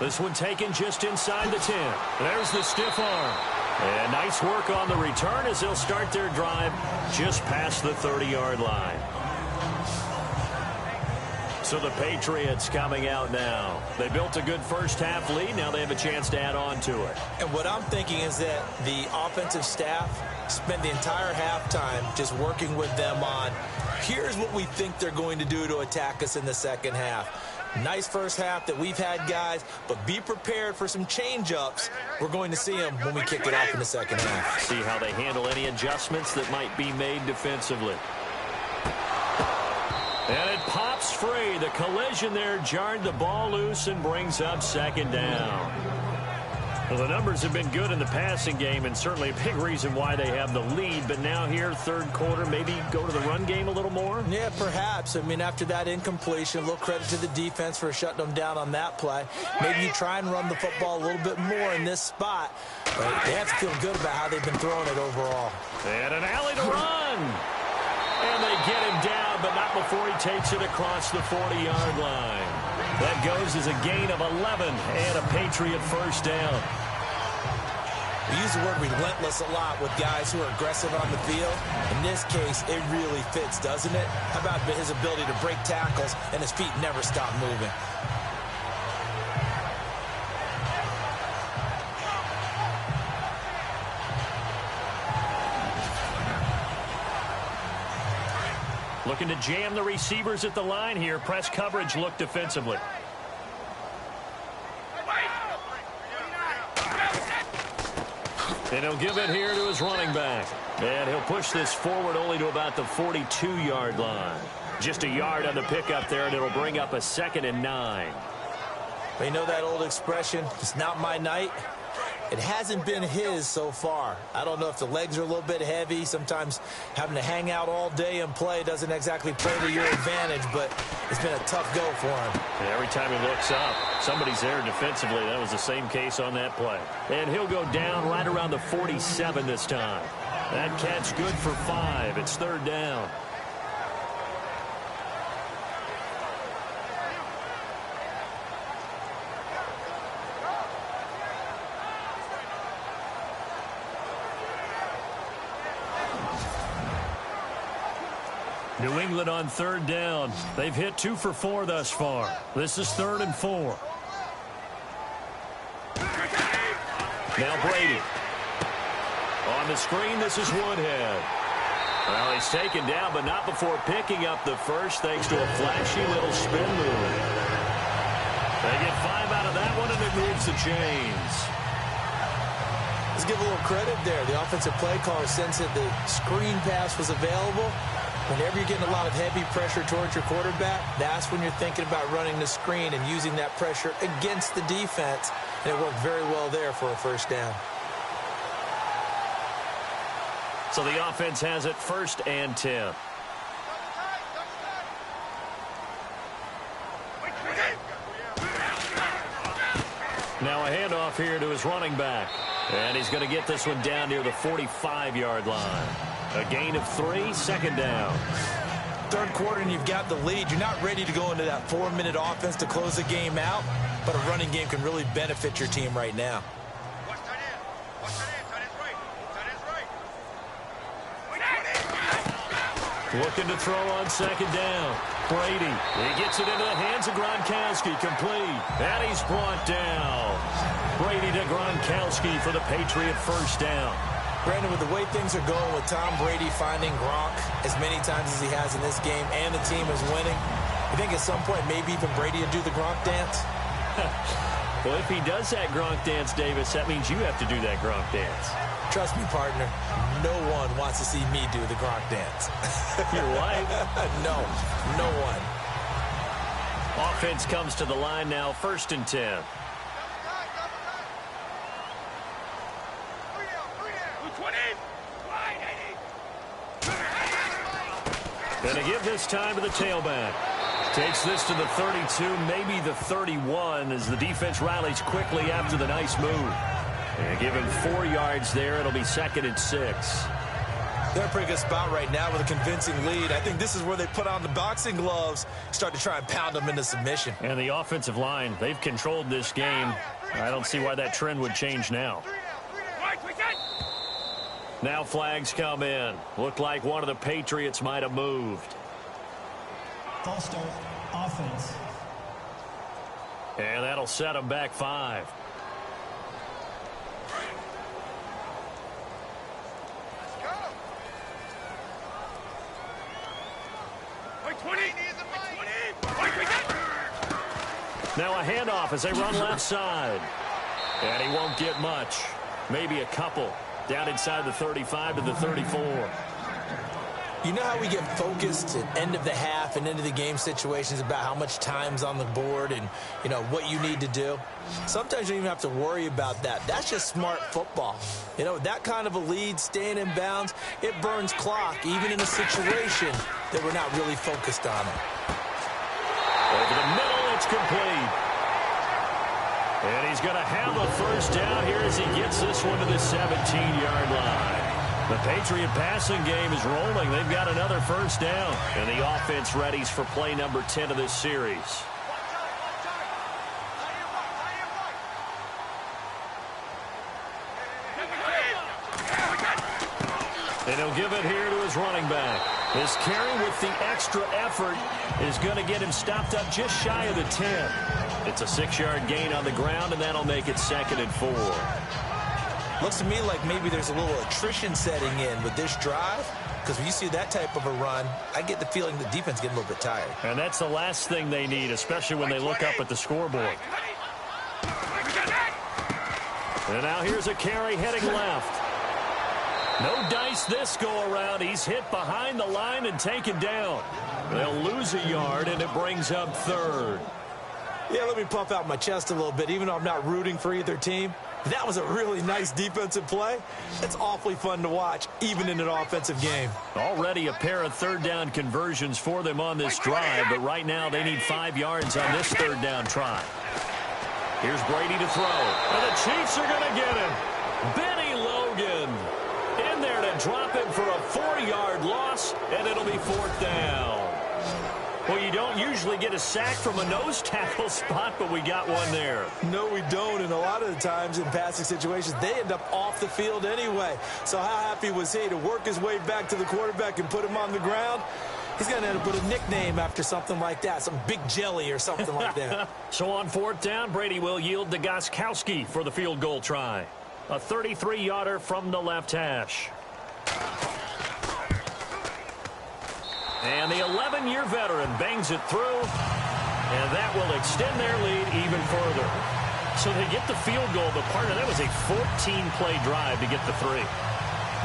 This one taken just inside the 10. There's the stiff arm. And nice work on the return as they'll start their drive just past the 30-yard line. So the Patriots coming out now. They built a good first-half lead. Now they have a chance to add on to it. And what I'm thinking is that the offensive staff spent the entire halftime just working with them on, here's what we think they're going to do to attack us in the second half. Nice first half that we've had, guys, but be prepared for some change-ups. We're going to see them when we kick it off in the second half. See how they handle any adjustments that might be made defensively. And it pops free. The collision there jarred the ball loose and brings up second down. Well, the numbers have been good in the passing game, and certainly a big reason why they have the lead. But now here, third quarter, maybe go to the run game a little more? Yeah, perhaps. I mean, after that incompletion, a little credit to the defense for shutting them down on that play. Maybe you try and run the football a little bit more in this spot. But they have to feel good about how they've been throwing it overall. And an alley to run. And they get him down, but not before he takes it across the 40-yard line. That goes as a gain of 11 and a Patriot first down. We use the word relentless a lot with guys who are aggressive on the field. In this case, it really fits, doesn't it? How about his ability to break tackles and his feet never stop moving? Looking to jam the receivers at the line here. Press coverage look defensively. And he'll give it here to his running back. And he'll push this forward only to about the 42-yard line. Just a yard on the pickup there, and it'll bring up a 2nd and 9. You know that old expression, it's not my night? It hasn't been his so far. I don't know if the legs are a little bit heavy. Sometimes having to hang out all day and play doesn't exactly play to your advantage, but it's been a tough go for him. And every time he looks up, somebody's there defensively. That was the same case on that play. And he'll go down right around the 47 this time. That catch good for 5. It's third down. New England on third down. They've hit 2 for 4 thus far. This is 3rd and 4. Now Brady. On the screen, this is Woodhead. Well, he's taken down, but not before picking up the first, thanks to a flashy little spin move. They get 5 out of that one, and it moves the chains. Let's give a little credit there. The offensive play caller sensed that the screen pass was available. Whenever you're getting a lot of heavy pressure towards your quarterback, that's when you're thinking about running the screen and using that pressure against the defense. And it worked very well there for a first down. So the offense has it 1st and 10. Now a handoff here to his running back. And he's going to get this one down near the 45-yard line. A gain of 3, 2nd down. Third quarter and you've got the lead. You're not ready to go into that 4-minute offense to close the game out, but a running game can really benefit your team right now. Looking to throw on 2nd down. Brady, he gets it into the hands of Gronkowski, complete. And he's brought down. Brady to Gronkowski for the Patriot 1st down. Brandon, with the way things are going with Tom Brady finding Gronk as many times as he has in this game and the team is winning, you think at some point maybe even Brady will do the Gronk dance? Well, if he does that Gronk dance, Davis, that means you have to do that Gronk dance. Trust me, partner, no one wants to see me do the Gronk dance. Your wife? No one. Offense comes to the line now, 1st and 10. Going to give this time to the tailback. Takes this to the 32, maybe the 31, as the defense rallies quickly after the nice move. And give him 4 yards there. It'll be 2nd and 6. They're in a pretty good spot right now with a convincing lead. I think this is where they put on the boxing gloves, start to try and pound them into submission. And the offensive line, they've controlled this game. I don't see why that trend would change now. Now flags come in. Looked like one of the Patriots might have moved. False start, offense. And that'll set them back 5. Now a handoff as they run left side. And he won't get much. Maybe a couple. Down inside the 35 to the 34. You know how we get focused at end of the half and into the game situations about how much time's on the board and, you know, what you need to do? Sometimes you don't even have to worry about that. That's just smart football. You know, that kind of a lead, staying in bounds, it burns clock, even in a situation that we're not really focused on it. Over the middle, it's complete. And he's going to have a 1st down here as he gets this one to the 17-yard line. The Patriot passing game is rolling. They've got another 1st down. And the offense readies for play number 10 of this series. And he'll give it here to his running back. This carry with the extra effort is going to get him stopped up just shy of the 10. It's a 6-yard gain on the ground, and that'll make it 2nd and 4. Looks to me like maybe there's a little attrition setting in with this drive, because when you see that type of a run, I get the feeling the defense getting a little bit tired. And that's the last thing they need, especially when they look up at the scoreboard. And now here's a carry heading left. No dice this go around. He's hit behind the line and taken down. They'll lose a yard, and it brings up 3rd. Yeah, let me puff out my chest a little bit, even though I'm not rooting for either team. That was a really nice defensive play. It's awfully fun to watch, even in an offensive game. Already a pair of 3rd down conversions for them on this drive, but right now they need 5 yards on this 3rd down try. Here's Brady to throw, and the Chiefs are going to get him. Benny Logan in there to drop him for a 4-yard loss, and it'll be 4th down. Well, you don't usually get a sack from a nose tackle spot, but we got one there. No, we don't, and a lot of the times in passing situations, they end up off the field anyway. So how happy was he to work his way back to the quarterback and put him on the ground? He's going to end up with a nickname after something like that, some Big Jelly or something like that. So on 4th down, Brady will yield to Gostkowski for the field goal try. A 33-yarder from the left hash. And the 11-year veteran bangs it through, and that will extend their lead even further. So they get the field goal, but partner, that was a 14-play drive to get the 3.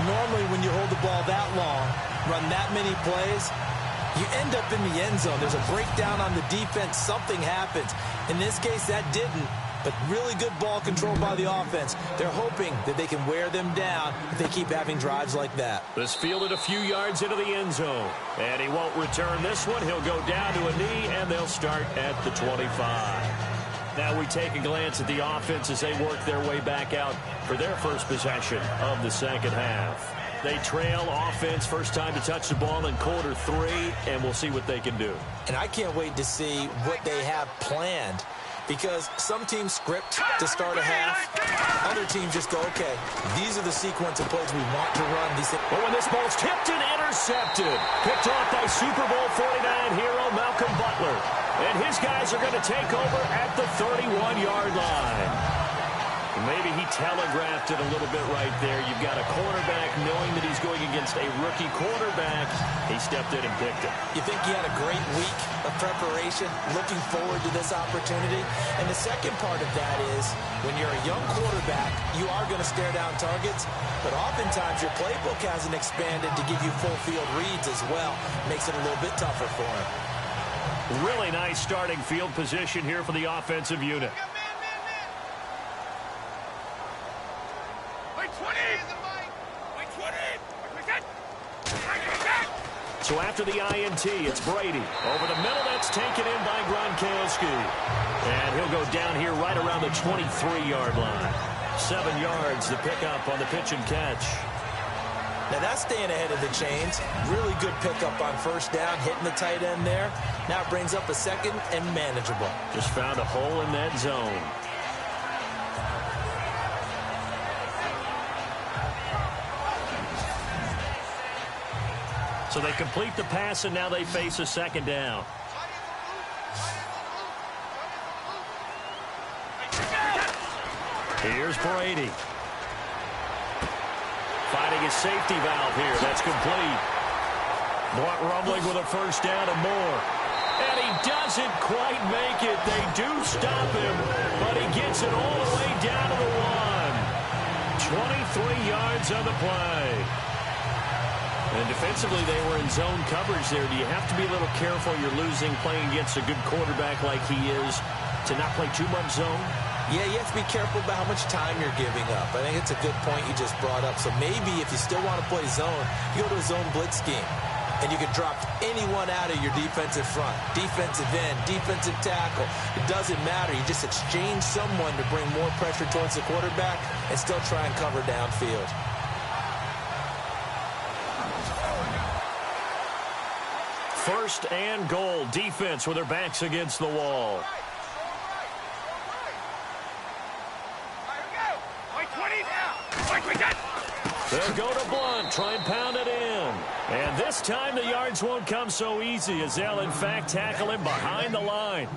Normally, when you hold the ball that long, run that many plays, you end up in the end zone. There's a breakdown on the defense. Something happens. In this case, that didn't, but really good ball control by the offense. They're hoping that they can wear them down if they keep having drives like that. This fielded a few yards into the end zone, and he won't return this one. He'll go down to a knee, and they'll start at the 25. Now we take a glance at the offense as they work their way back out for their first possession of the second half. They trail offense, first time to touch the ball in quarter 3, and we'll see what they can do. And I can't wait to see what they have planned, because some teams script to start a half. Other teams just go, okay, these are the sequence of plays we want to run. But when this ball's tipped and intercepted, picked off by Super Bowl 49 hero Malcolm Butler. And his guys are going to take over at the 31-yard line. Maybe he telegraphed it a little bit right there. You've got a cornerback knowing that he's going against a rookie quarterback. He stepped in and picked it. You think he had a great week of preparation, looking forward to this opportunity? And the second part of that is, when you're a young quarterback, you are going to stare down targets, but oftentimes your playbook hasn't expanded to give you full field reads as well. Makes it a little bit tougher for him. Really nice starting field position here for the offensive unit. So after the INT, it's Brady. Over the middle, that's taken in by Gronkowski. And he'll go down here right around the 23-yard line. 7 yards, the pickup on the pitch and catch. Now that's staying ahead of the chains. Really good pickup on first down, hitting the tight end there. Now it brings up a second and manageable. Just found a hole in that zone. So they complete the pass, and now they face a second down. Here's Brady. Finding his safety valve here. That's complete. Brought rumbling with a first down and more. And he doesn't quite make it. They do stop him, but he gets it all the way down to the 1. 23 yards on the play. And defensively, they were in zone coverage there. Do you have to be a little careful? You're losing playing against a good quarterback like he is to not play too much zone? Yeah, you have to be careful about how much time you're giving up. I think it's a good point you just brought up. So maybe if you still want to play zone, you go to a zone blitz scheme. And you can drop anyone out of your defensive front, defensive end, defensive tackle. It doesn't matter. You just exchange someone to bring more pressure towards the quarterback and still try and cover downfield. First and goal, defense with their backs against the wall. They'll go to Blunt, try and pound it in. And this time the yards won't come so easy as they'll in fact tackle him behind the line.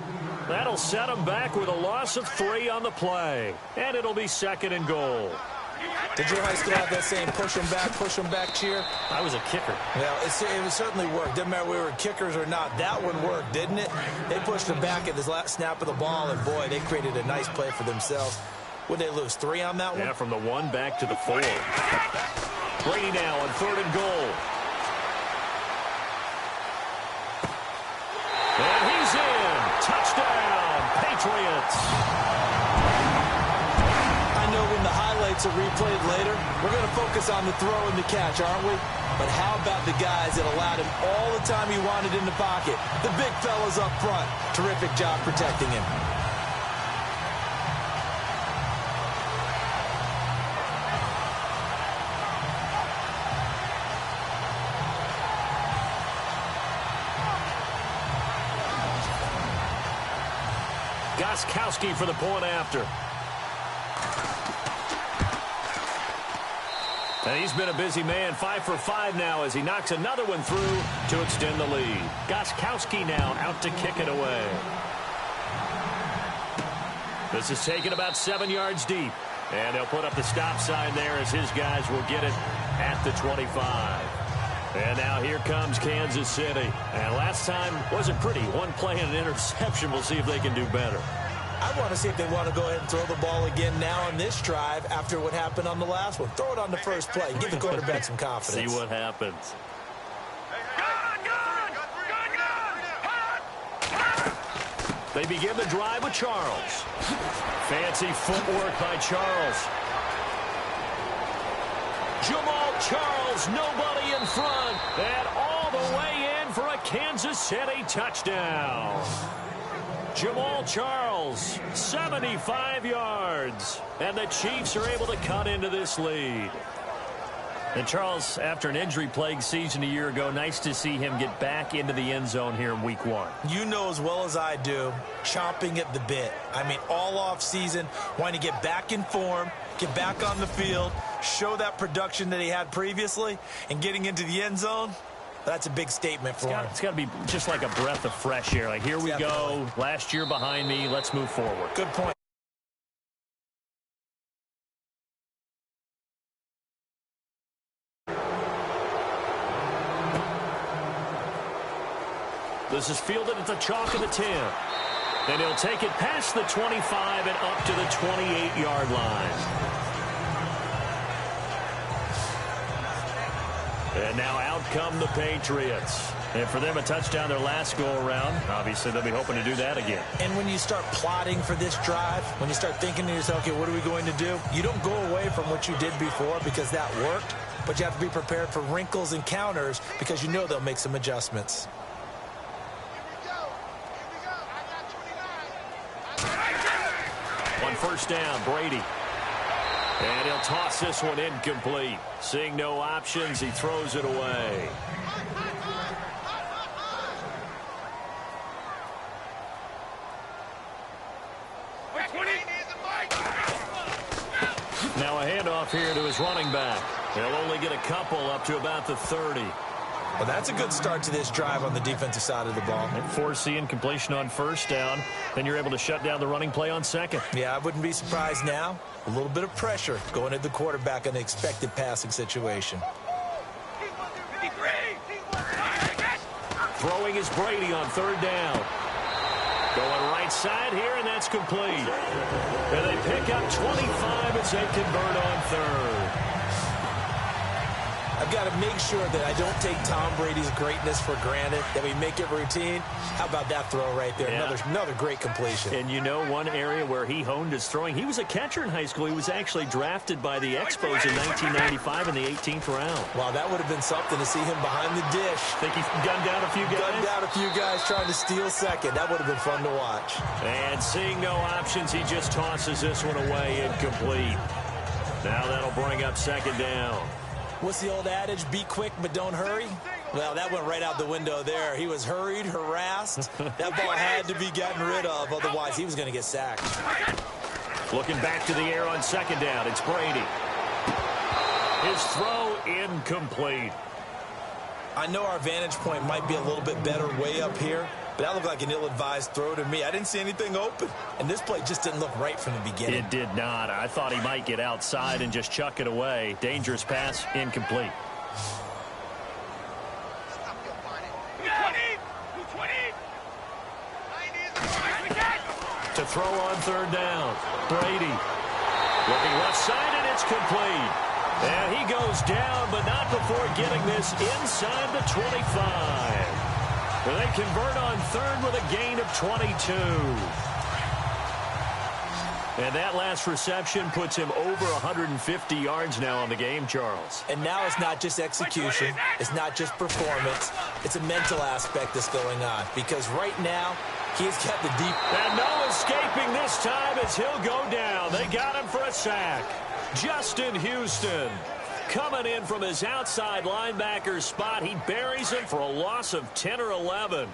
That'll set him back with a loss of 3 on the play. And it'll be second and goal. Did your high school have that same push them back cheer? I was a kicker. Well, it certainly worked. Didn't matter if we were kickers or not. That one worked, didn't it? They pushed them back at the last snap of the ball, and boy, they created a nice play for themselves. Would they lose 3 on that one? Yeah, from the 1 back to the 4. Brady now on 3rd and goal. And he's in. Touchdown, Patriots. I know when the highlights are replayed later, we're going to focus on the throw and the catch, aren't we? But how about the guys that allowed him all the time he wanted in the pocket? The big fellas up front. Terrific job protecting him. Gostkowski for the point after. And he's been a busy man, 5 for 5 now as he knocks another one through to extend the lead. Gostkowski now out to kick it away. This is taken about 7 yards deep. And they'll put up the stop sign there as his guys will get it at the 25. And now here comes Kansas City. And last time wasn't pretty. 1 play and an interception. We'll see if they can do better. I want to see if they want to go ahead and throw the ball again now on this drive after what happened on the last one. Throw it on the first play. Give the quarterback some confidence. See what happens. They begin the drive with Charles. Fancy footwork by Charles. Jamal Charles, nobody in front, and all the way in for a Kansas City touchdown. Jamal Charles, 75 yards, and the Chiefs are able to cut into this lead. And Charles, after an injury-plagued season a year ago, nice to see him get back into the end zone here in week 1. You know as well as I do, chomping at the bit. I mean, all off season, wanting to get back in form, get back on the field, show that production that he had previously, and getting into the end zone, that's a big statement for him. It's got to be just like a breath of fresh air. Like, here we go, last year behind me, let's move forward. Good point. This is fielded at the chalk of the 10. And he'll take it past the 25 and up to the 28-yard line. And now out come the Patriots. And for them, a touchdown their last go-around. Obviously, they'll be hoping to do that again. And when you start plotting for this drive, when you start thinking to yourself, okay, what are we going to do? You don't go away from what you did before because that worked. But you have to be prepared for wrinkles and counters because you know they'll make some adjustments. On first down, Brady. And he'll toss this one incomplete. Seeing no options, he throws it away. Now a handoff here to his running back. They'll only get a couple up to about the 30. Well, that's a good start to this drive on the defensive side of the ball. And force the incompletion on first down. Then you're able to shut down the running play on second. Yeah, I wouldn't be surprised now. A little bit of pressure going at the quarterback in an expected passing situation. Throwing is Brady on third down. Going right side here, and that's complete. And they pick up 25 as they convert on third. I've got to make sure that I don't take Tom Brady's greatness for granted, that we make it routine. How about that throw right there? Yeah. Another great completion. And you know one area where he honed his throwing, he was a catcher in high school. He was actually drafted by the Expos in 1995 in the 18th round. Wow, that would have been something to see him behind the dish. Think he gunned down a few guys? Gunned down a few guys trying to steal second. That would have been fun to watch. And seeing no options, he just tosses this one away incomplete. Now that'll bring up second down. What's the old adage? Be quick, but don't hurry? Well, that went right out the window there. He was hurried, harassed. That ball had to be gotten rid of. Otherwise, he was going to get sacked. Looking back to the air on second down. It's Brady. His throw incomplete. I know our vantage point might be a little bit better way up here, but that looked like an ill-advised throw to me. I didn't see anything open, and this play just didn't look right from the beginning. It did not. I thought he might get outside and just chuck it away. Dangerous pass, incomplete. To throw on third down, Brady. Looking left side, and it's complete. And he goes down, but not before getting this inside the 25. Well, they convert on third with a gain of 22. And that last reception puts him over 150 yards now on the game, Charles. And now it's not just execution. It's not just performance. It's a mental aspect that's going on. Because right now, he's got the deep. And no escaping this time as he'll go down. They got him for a sack. Justin Houston coming in from his outside linebacker spot. He buries him for a loss of 10 or 11.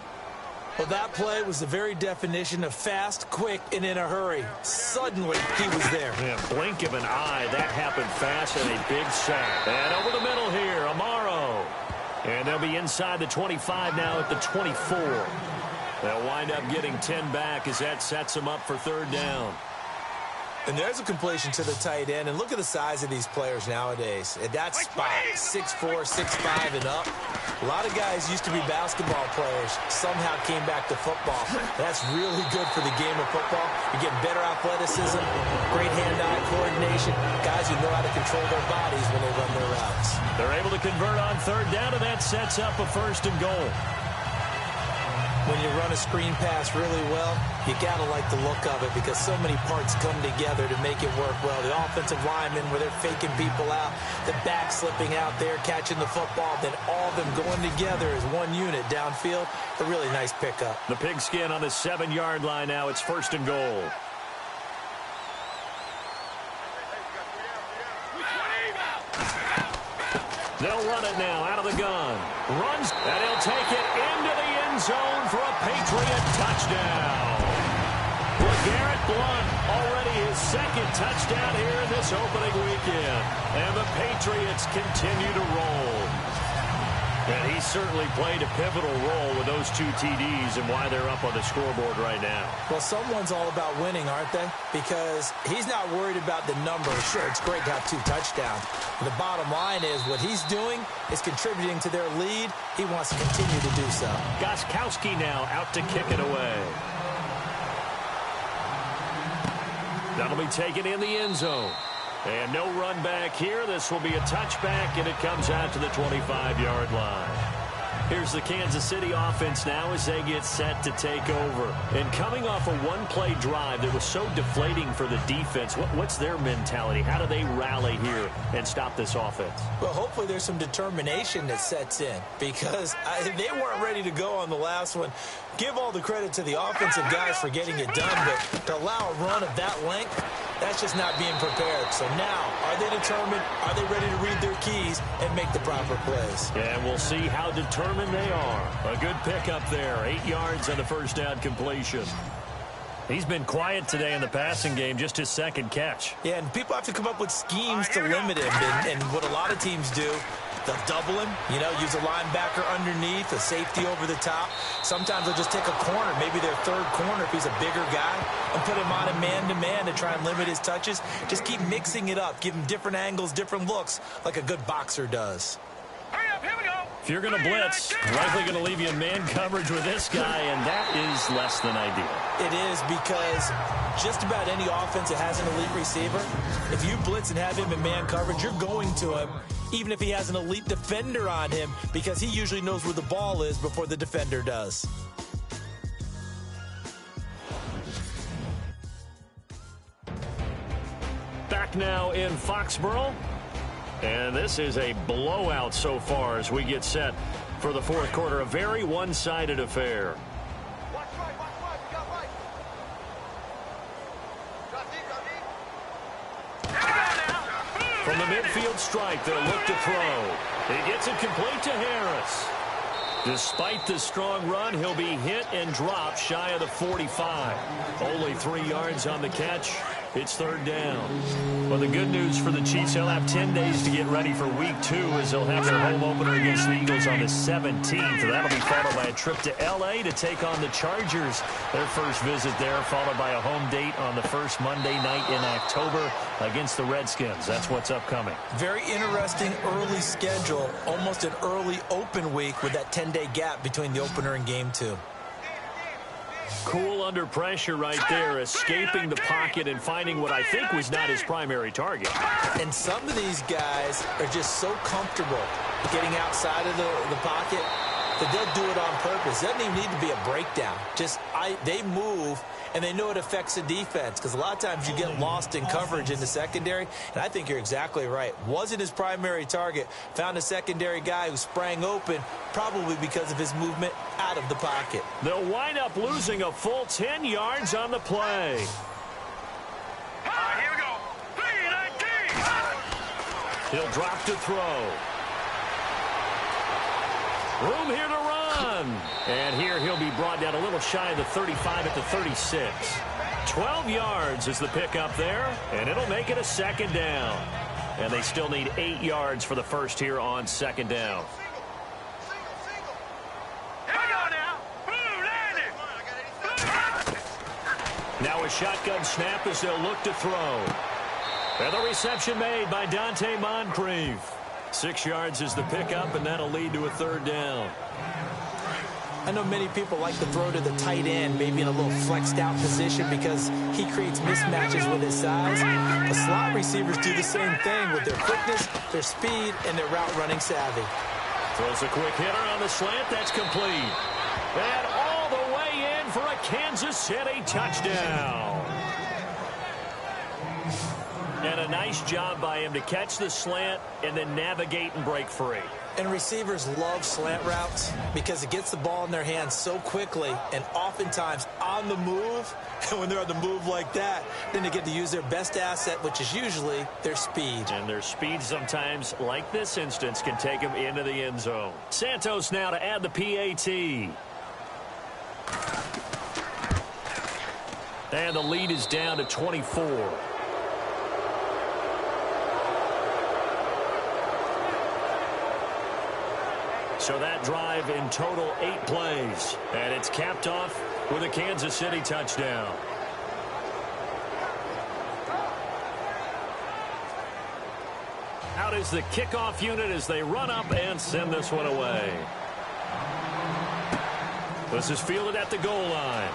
Well, that play was the very definition of fast, quick, and in a hurry. Suddenly, he was there. Yeah, blink of an eye. That happened fast and a big sack. And over the middle here, Amaro. And they'll be inside the 25 now at the 24. They'll wind up getting 10 back as that sets them up for third down. And there's a completion to the tight end. And look at the size of these players nowadays. At that spot, 6'4", 6'5", and up. A lot of guys used to be basketball players, somehow came back to football. That's really good for the game of football. You're getting better athleticism, great hand-eye coordination, guys who know how to control their bodies when they run their routes. They're able to convert on third down, and that sets up a 1st and goal. When you run a screen pass really well, you got to like the look of it because so many parts come together to make it work well. The offensive linemen, where they're faking people out, the back slipping out there, catching the football, then all of them going together as one unit downfield. A really nice pickup. The pigskin on the 7-yard line now. It's 1st and goal. They'll run it now out of the gun. Runs, and he'll take it into the end zone for a Patriot touchdown. LeGarrette Blount, already his 2nd touchdown here in this opening weekend. And the Patriots continue to roll. And he certainly played a pivotal role with those 2 TDs and why they're up on the scoreboard right now. Well, someone's all about winning, aren't they? Because he's not worried about the numbers. Sure, it's great to have 2 touchdowns. But the bottom line is what he's doing is contributing to their lead. He wants to continue to do so. Gostkowski now out to kick it away. That'll be taken in the end zone. And no run back here. This will be a touchback, and it comes out to the 25-yard line. Here's the Kansas City offense now as they get set to take over. And coming off a one-play drive that was so deflating for the defense, what's their mentality? How do they rally here and stop this offense? Well, hopefully there's some determination that sets in because they weren't ready to go on the last one. Give all the credit to the offensive guys for getting it done, but to allow a run of that length, that's just not being prepared. So now, are they determined? Are they ready to read their keys and make the proper plays? And we'll see how determined they are. A good pickup there. 8 yards on the 1st down completion. He's been quiet today in the passing game, just his 2nd catch. Yeah, and people have to come up with schemes to limit him. And what a lot of teams do, they'll double him, use a linebacker underneath, a safety over the top. Sometimes they'll just take a corner, maybe their 3rd corner if he's a bigger guy, and put him on a man-to-man to try and limit his touches. Just keep mixing it up, give him different angles, different looks, like a good boxer does. Hurry up, here we go. If you're going to blitz, likely going to leave you in man coverage with this guy, and that is less than ideal. It is because just about any offense that has an elite receiver, if you blitz and have him in man coverage, you're going to him, even if he has an elite defender on him, because he usually knows where the ball is before the defender does. Back now in Foxborough. And this is a blowout so far as we get set for the 4th quarter. A very one-sided affair. Watch right, we got right. Got deep. From the midfield strike, they'll look to throw. He gets it complete to Harris. Despite the strong run, he'll be hit and dropped shy of the 45. Only 3 yards on the catch. It's 3rd down. Well, the good news for the Chiefs, they'll have 10 days to get ready for Week 2 as they'll have their home opener against the Eagles on the 17th. That'll be followed by a trip to L.A. to take on the Chargers. Their first visit there, followed by a home date on the first Monday night in October against the Redskins. That's what's upcoming. Very interesting early schedule, almost an early open week with that 10-day gap between the opener and Game 2. Cool under pressure right there, escaping the pocket and finding what I think was not his primary target. And some of these guys are just so comfortable getting outside of the pocket that they'll do it on purpose. It doesn't even need to be a breakdown. They move, and they know it affects the defense because a lot of times you get lost in coverage in the secondary, and I think you're exactly right. Wasn't his primary target. Found a secondary guy who sprang open, probably because of his movement out of the pocket. They'll wind up losing a full 10 yards on the play. Here we go. 3-19. He'll drop to throw. Room here to run. And here he'll be brought down a little shy of the 35 at the 36. 12 yards is the pickup there, and it'll make it a 2nd down. And they still need 8 yards for the first here on 2nd down. Now a shotgun snap as they'll look to throw. And the reception made by Dante Moncrief. 6 yards is the pickup, and that'll lead to a 3rd down. I know many people like to throw to the tight end, maybe in a little flexed out position because he creates mismatches with his size. The slot receivers do the same thing with their quickness, their speed, and their route running savvy. Throws a quick hitter on the slant. That's complete. And all the way in for a Kansas City touchdown. And a nice job by him to catch the slant and then navigate and break free. And receivers love slant routes because it gets the ball in their hands so quickly and oftentimes on the move. And when they're on the move like that, then they get to use their best asset, which is usually their speed. And their speed sometimes, like this instance, can take them into the end zone. Santos now to add the PAT. And the lead is down to 24. So that drive in total 8 plays. And it's capped off with a Kansas City touchdown. Out is the kickoff unit as they run up and send this one away. This is fielded at the goal line.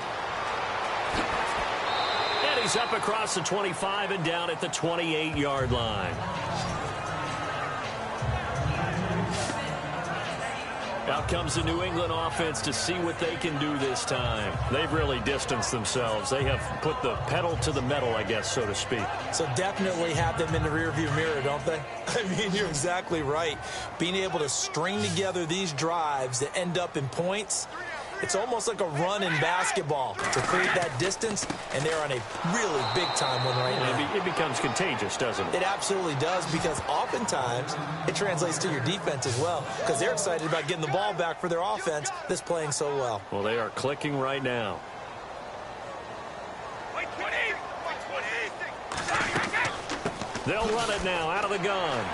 And he's up across the 25 and down at the 28-yard line. Out comes the New England offense to see what they can do this time. They've really distanced themselves. They have put the pedal to the metal, I guess, so to speak. So definitely have them in the rearview mirror, don't they? I mean, you're exactly right. Being able to string together these drives that end up in points, it's almost like a run in basketball to create that distance, and they're on a really big-time one right now. It becomes contagious, doesn't it? It absolutely does, because oftentimes it translates to your defense as well, because they're excited about getting the ball back for their offense that's playing so well. Well, they are clicking right now. They'll run it now out of the gun.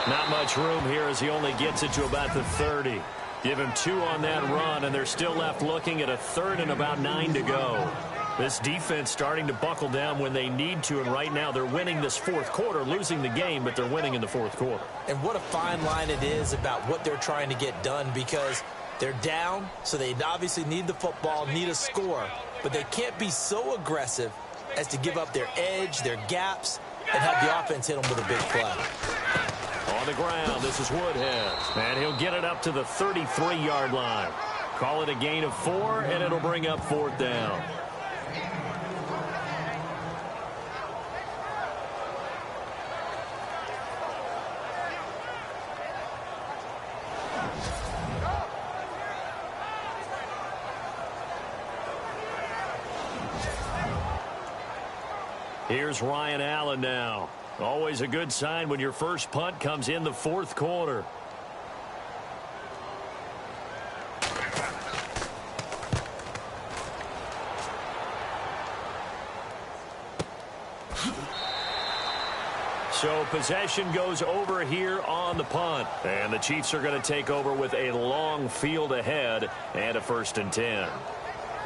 Not much room here as he only gets it to about the 30. Give him 2 on that run, and they're still left looking at a 3rd and about 9 to go. This defense starting to buckle down when they need to, and right now they're winning this 4th quarter, losing the game, but they're winning in the 4th quarter. And what a fine line it is about what they're trying to get done, because they're down, so they obviously need the football, need a score, but they can't be so aggressive as to give up their edge, their gaps, and have the offense hit them with a big play. On the ground, this is Woodhead. And he'll get it up to the 33-yard line. Call it a gain of 4, and it'll bring up 4th down. Here's Ryan Allen now. Always a good sign when your first punt comes in the 4th quarter. So possession goes over here on the punt. And the Chiefs are going to take over with a long field ahead and a 1st and 10.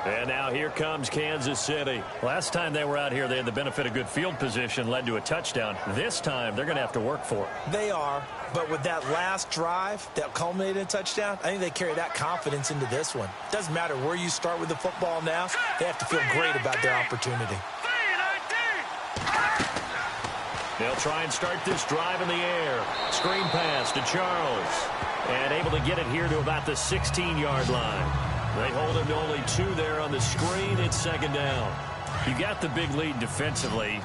And now here comes Kansas City. Last time they were out here, they had the benefit of good field position, led to a touchdown. This time, they're going to have to work for it. They are, but with that last drive that culminated in a touchdown, I think they carry that confidence into this one. Doesn't matter where you start with the football now, they have to feel great about their opportunity. They'll try and start this drive in the air. Screen pass to Charles. And able to get it here to about the 16-yard line. They hold him to only 2 there on the screen. It's 2nd down. You got the big lead defensively.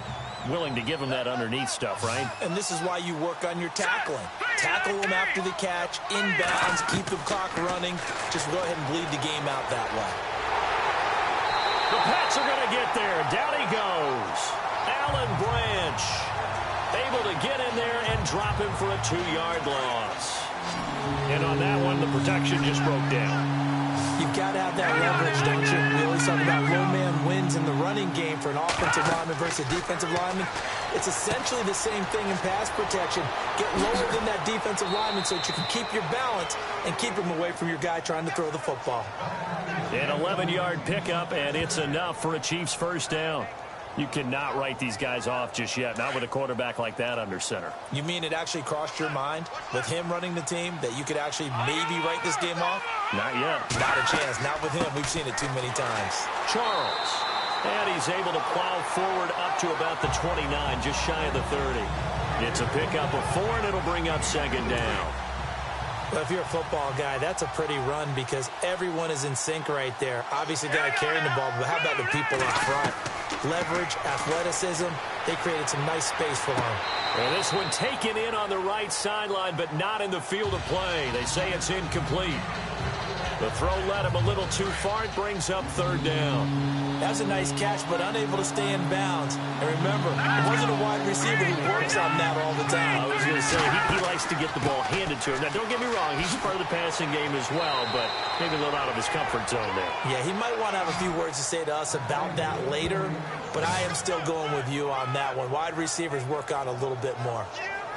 Willing to give him that underneath stuff, right? And this is why you work on your tackling. Tackle them after the catch, inbounds, keep the clock running. Just go ahead and bleed the game out that way. The Pats are going to get there. Down he goes. Alan Branch able to get in there and drop him for a 2-yard loss. And on that one, the protection just broke down. You've got to have that leverage, don't you? We always talk about low man wins happens in the running game for an offensive lineman versus a defensive lineman, it's essentially the same thing in pass protection. Get lower than that defensive lineman so that you can keep your balance and keep him away from your guy trying to throw the football. An 11-yard pickup, and it's enough for a Chiefs first down. You cannot write these guys off just yet, not with a quarterback like that under center. You mean it actually crossed your mind with him running the team that you could actually maybe write this game off? Not yet. Not a chance. Not with him. We've seen it too many times. Charles. And he's able to plow forward up to about the 29, just shy of the 30. It's a pickup of 4, and it'll bring up second down. Well, if you're a football guy, that's a pretty run because everyone is in sync right there. Obviously, the guy carrying the ball, but how about the people up front? Leverage, athleticism, they created some nice space for him. And this one taken in on the right sideline, but not in the field of play. They say it's incomplete. The throw led him a little too far. It brings up third down. That's a nice catch, but unable to stay in bounds. And remember, it wasn't a wide receiver who works on that all the time. I was going to say, he likes to get the ball handed to him. Now, don't get me wrong, he's part of the passing game as well, but maybe a little out of his comfort zone there. Yeah, he might want to have a few words to say to us about that later, but I am still going with you on that one. Wide receivers work on a little bit more.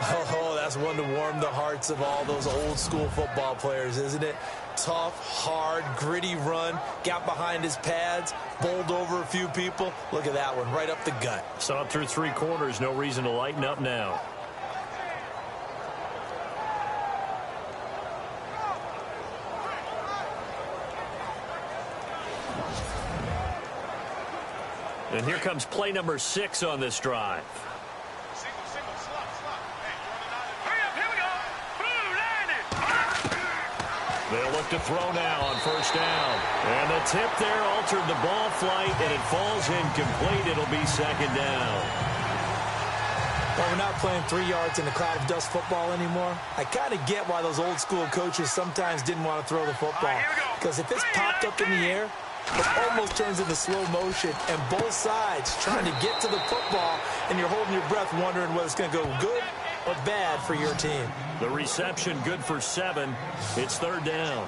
Oh, that's one to warm the hearts of all those old school football players, isn't it? Tough, hard, gritty run, got behind his pads, bowled over a few people. Look at that one, right up the gut. Saw it through 3 quarters, no reason to lighten up now. And here comes play number 6 on this drive. They'll look to throw now on first down. And the tip there altered the ball flight, and it falls incomplete. It'll be second down. Well, we're not playing 3 yards in the cloud of dust football anymore. I kind of get why those old school coaches sometimes didn't want to throw the football. Because if it's popped up in the air, it almost turns into slow motion, and both sides trying to get to the football, and you're holding your breath wondering whether it's going to go good or bad for your team. The reception good for 7. It's third down.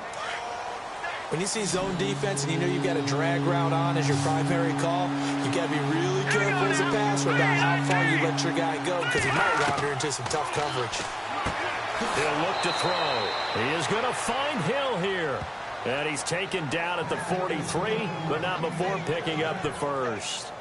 When you see zone defense and you know you've got a drag route on as your primary call, you got to be really careful as a passer about how far you let your guy go because he might wander into some tough coverage. He'll look to throw. He is going to find Hill here. And he's taken down at the 43, but not before picking up the first.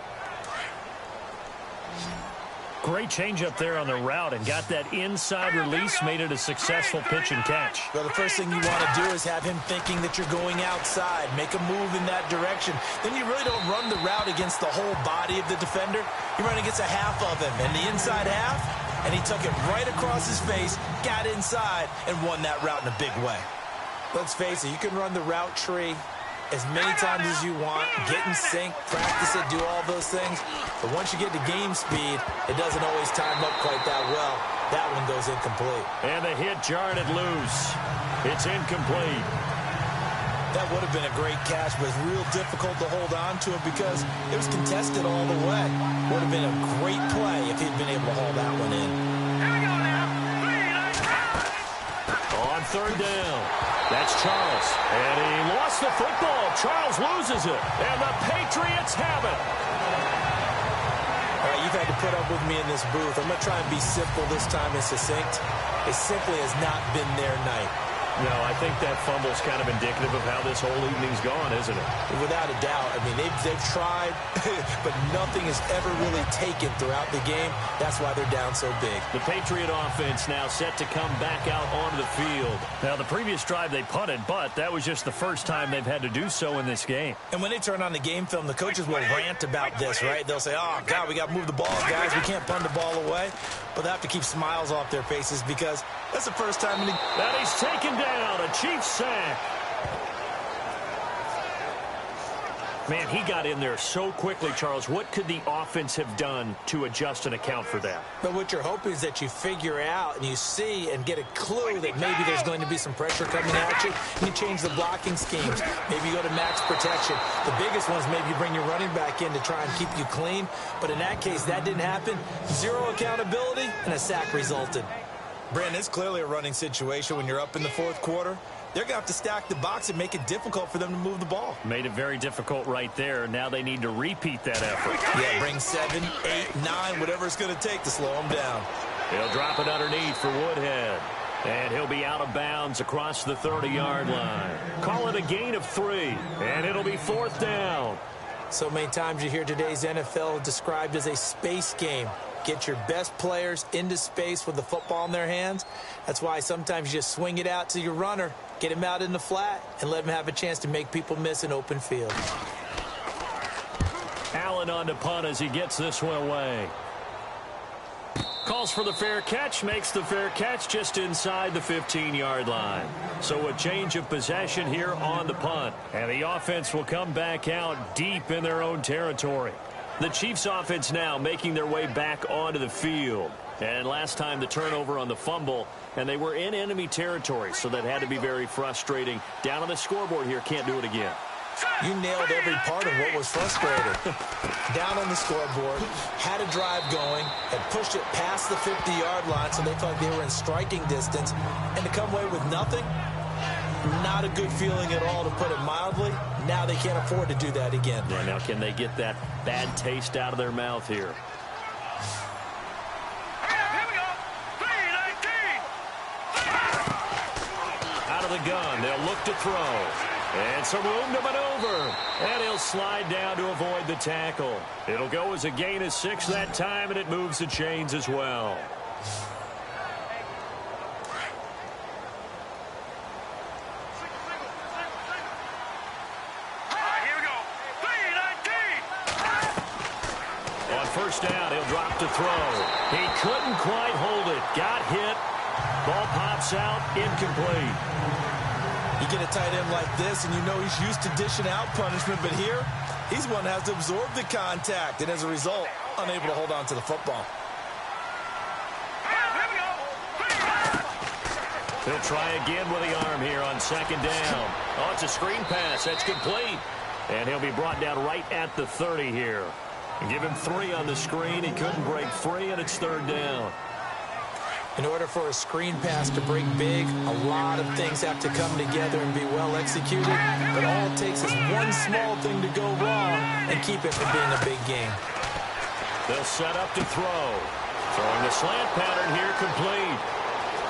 Great change up there on the route and got that inside release, made it a successful pitch and catch. Well, the first thing you want to do is have him thinking that you're going outside, make a move in that direction. Then you really don't run the route against the whole body of the defender. You run against a half of him, and the inside half, and he took it right across his face, got inside, and won that route in a big way. Let's face it, you can run the route tree as many times as you want, get in sync, practice it, do all those things. But once you get to game speed, it doesn't always time up quite that well. That one goes incomplete. And the hit jarred it loose. It's incomplete. That would have been a great catch, but it's real difficult to hold on to it because it was contested all the way. Would have been a great play if he'd been able to haul that one in. On third down. That's Charles. And he lost the football. Charles loses it. And the Patriots have it. All right, you've had to put up with me in this booth. I'm going to try and be simple this time and succinct. It simply has not been their night. No, I think that fumble's kind of indicative of how this whole evening's gone, isn't it? Without a doubt. I mean, they've tried, but nothing is ever really taken throughout the game. That's why they're down so big. The Patriot offense now set to come back out onto the field. Now, the previous drive they punted, but that was just the first time they've had to do so in this game. And when they turn on the game film, the coaches will rant about this, right? They'll say, oh, God, we got to move the ball, guys. We can't punt the ball away. But they have to keep smiles off their faces because that's the first time in the... And he's taken down, a Chiefs sack. Man, he got in there so quickly, Charles. What could the offense have done to adjust and account for that? But what you're hoping is that you figure out and you see and get a clue that maybe there's going to be some pressure coming at you. You change the blocking schemes. Maybe you go to max protection. The biggest one is maybe you bring your running back in to try and keep you clean. But in that case, that didn't happen. Zero accountability, and a sack resulted. Brandon, it's clearly a running situation when you're up in the fourth quarter. they're going to have to stack the box and make it difficult for them to move the ball. Made it very difficult right there. Now they need to repeat that effort. Yeah, bring 7, 8, 9, whatever it's going to take to slow them down. He'll drop it underneath for Woodhead. And he'll be out of bounds across the 30-yard line. Call it a gain of 3, and it'll be 4th down. So many times you hear today's NFL described as a space game. Get your best players into space with the football in their hands. That's why sometimes you just swing it out to your runner, get him out in the flat, and let him have a chance to make people miss an open field. Allen on to punt as he gets this one away. Calls for the fair catch, makes the fair catch just inside the 15-yard line. So a change of possession here on the punt. And the offense will come back out deep in their own territory. The Chiefs offense now making their way back onto the field. And last time the turnover on the fumble, and they were in enemy territory, so that had to be very frustrating. Down on the scoreboard here, can't do it again. You nailed every part of what was frustrating. Down on the scoreboard, had a drive going, had pushed it past the 50-yard line so they felt like they were in striking distance, and to come away with nothing, not a good feeling at all, to put it mildly. Now they can't afford to do that again. Yeah, now can they get that bad taste out of their mouth here? Here we go. 3-19. Out of the gun, they'll look to throw. And some room to maneuver. And he'll slide down to avoid the tackle. It'll go as a gain of 6 that time, and it moves the chains as well. Here we go. 3-19. On first down, he'll drop to throw. He couldn't quite hold it. Got hit. Ball pops out, incomplete. You get a tight end like this, and you know he's used to dishing out punishment, but here, he's one that has to absorb the contact, and as a result, unable to hold on to the football. Here we go. He'll try again with the arm here on second down. Oh, it's a screen pass. That's complete. And he'll be brought down right at the 30 here. Give him 3 on the screen. He couldn't break free, and it's 3rd down. In order for a screen pass to break big, a lot of things have to come together and be well executed. But all it takes is one small thing to go wrong and keep it from being a big game. They'll set up to throw. Throwing the slant pattern here complete.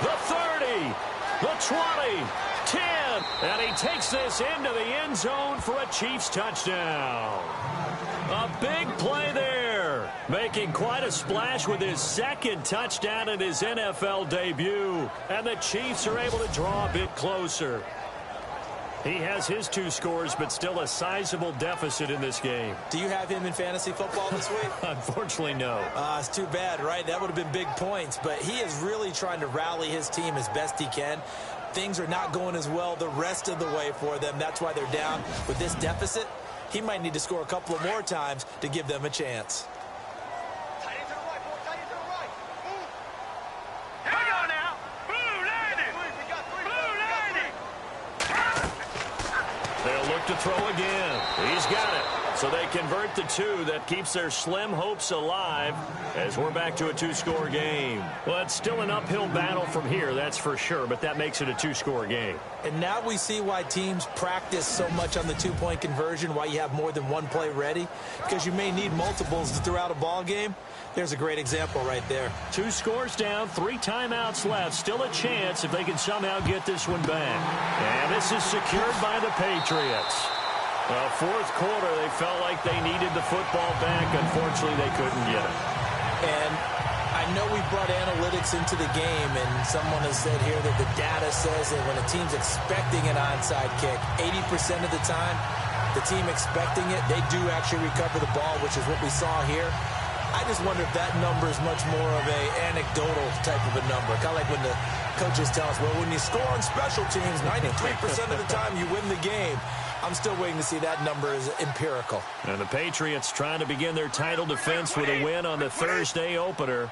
The 30, the 20, 10. And he takes this into the end zone for a Chiefs touchdown. A big play there, making quite a splash with his 2nd touchdown in his NFL debut. And the Chiefs are able to draw a bit closer. He has his 2 scores, but still a sizable deficit in this game. Do you have him in fantasy football this week? Unfortunately, no. It's too bad, right? That would have been big points. But he is really trying to rally his team as best he can. Things are not going as well the rest of the way for them. That's why they're down with this deficit. He might need to score a couple of more times to give them a chance. Tight end to the right, boy. Tight end to the right. Move. Here we go now. Blue landing. Blue landing. They'll look to throw again. He's got it. So they convert the 2. That keeps their slim hopes alive as we're back to a 2-score game. Well, it's still an uphill battle from here, that's for sure, but that makes it a 2-score game. And now we see why teams practice so much on the 2-point conversion, why you have more than one play ready, because you may need multiples throughout a ball game. There's a great example right there. 2 scores down, 3 timeouts left. Still a chance if they can somehow get this one back. And this is secured by the Patriots. Well, 4th quarter, they felt like they needed the football back. Unfortunately, they couldn't get it. And I know we brought analytics into the game, and someone has said here that the data says that when a team's expecting an onside kick, 80% of the time, the team expecting it, they do actually recover the ball, which is what we saw here. I just wonder if that number is much more of a anecdotal type of a number. Kind of like when the coaches tell us, well, when you score on special teams, 93% of the time you win the game. I'm still waiting to see that number is empirical. And the Patriots trying to begin their title defense with a win on the Thursday opener.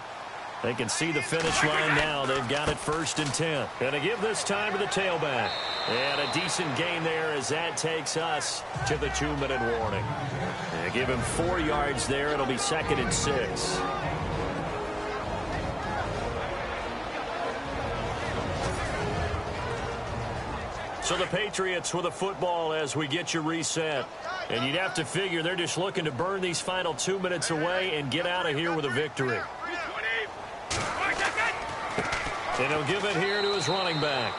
They can see the finish line now. They've got it 1st and 10. Going to give this time to the tailback. And a decent gain there as that takes us to the 2-minute warning. And give him 4 yards there. It'll be 2nd and 6. So the Patriots with a football as we get you reset. And you'd have to figure they're just looking to burn these final 2 minutes away and get out of here with a victory. And he'll give it here to his running back.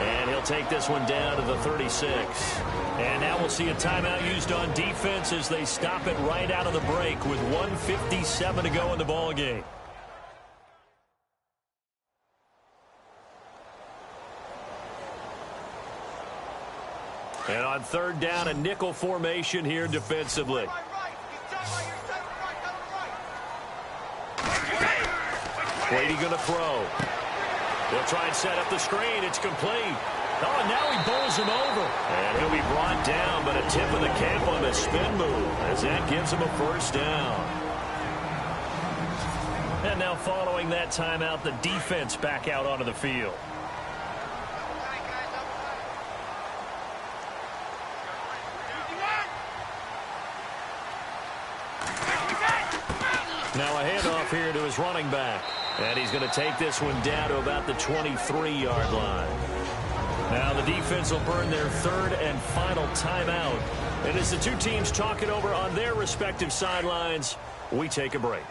And he'll take this one down to the 36. And now we'll see a timeout used on defense as they stop it right out of the break with 1:57 to go in the ball game. And on third down, a nickel formation here defensively. Brady going to throw. He'll try and set up the screen. It's complete. Oh, and now he bowls him over. And he'll be brought down, but a tip of the cap on the spin move as that gives him a first down. And now following that timeout, the defense back out onto the field. Now a handoff here to his running back. And he's going to take this one down to about the 23-yard line. Now the defense will burn their third and final timeout. And as the two teams talk it over on their respective sidelines, we take a break.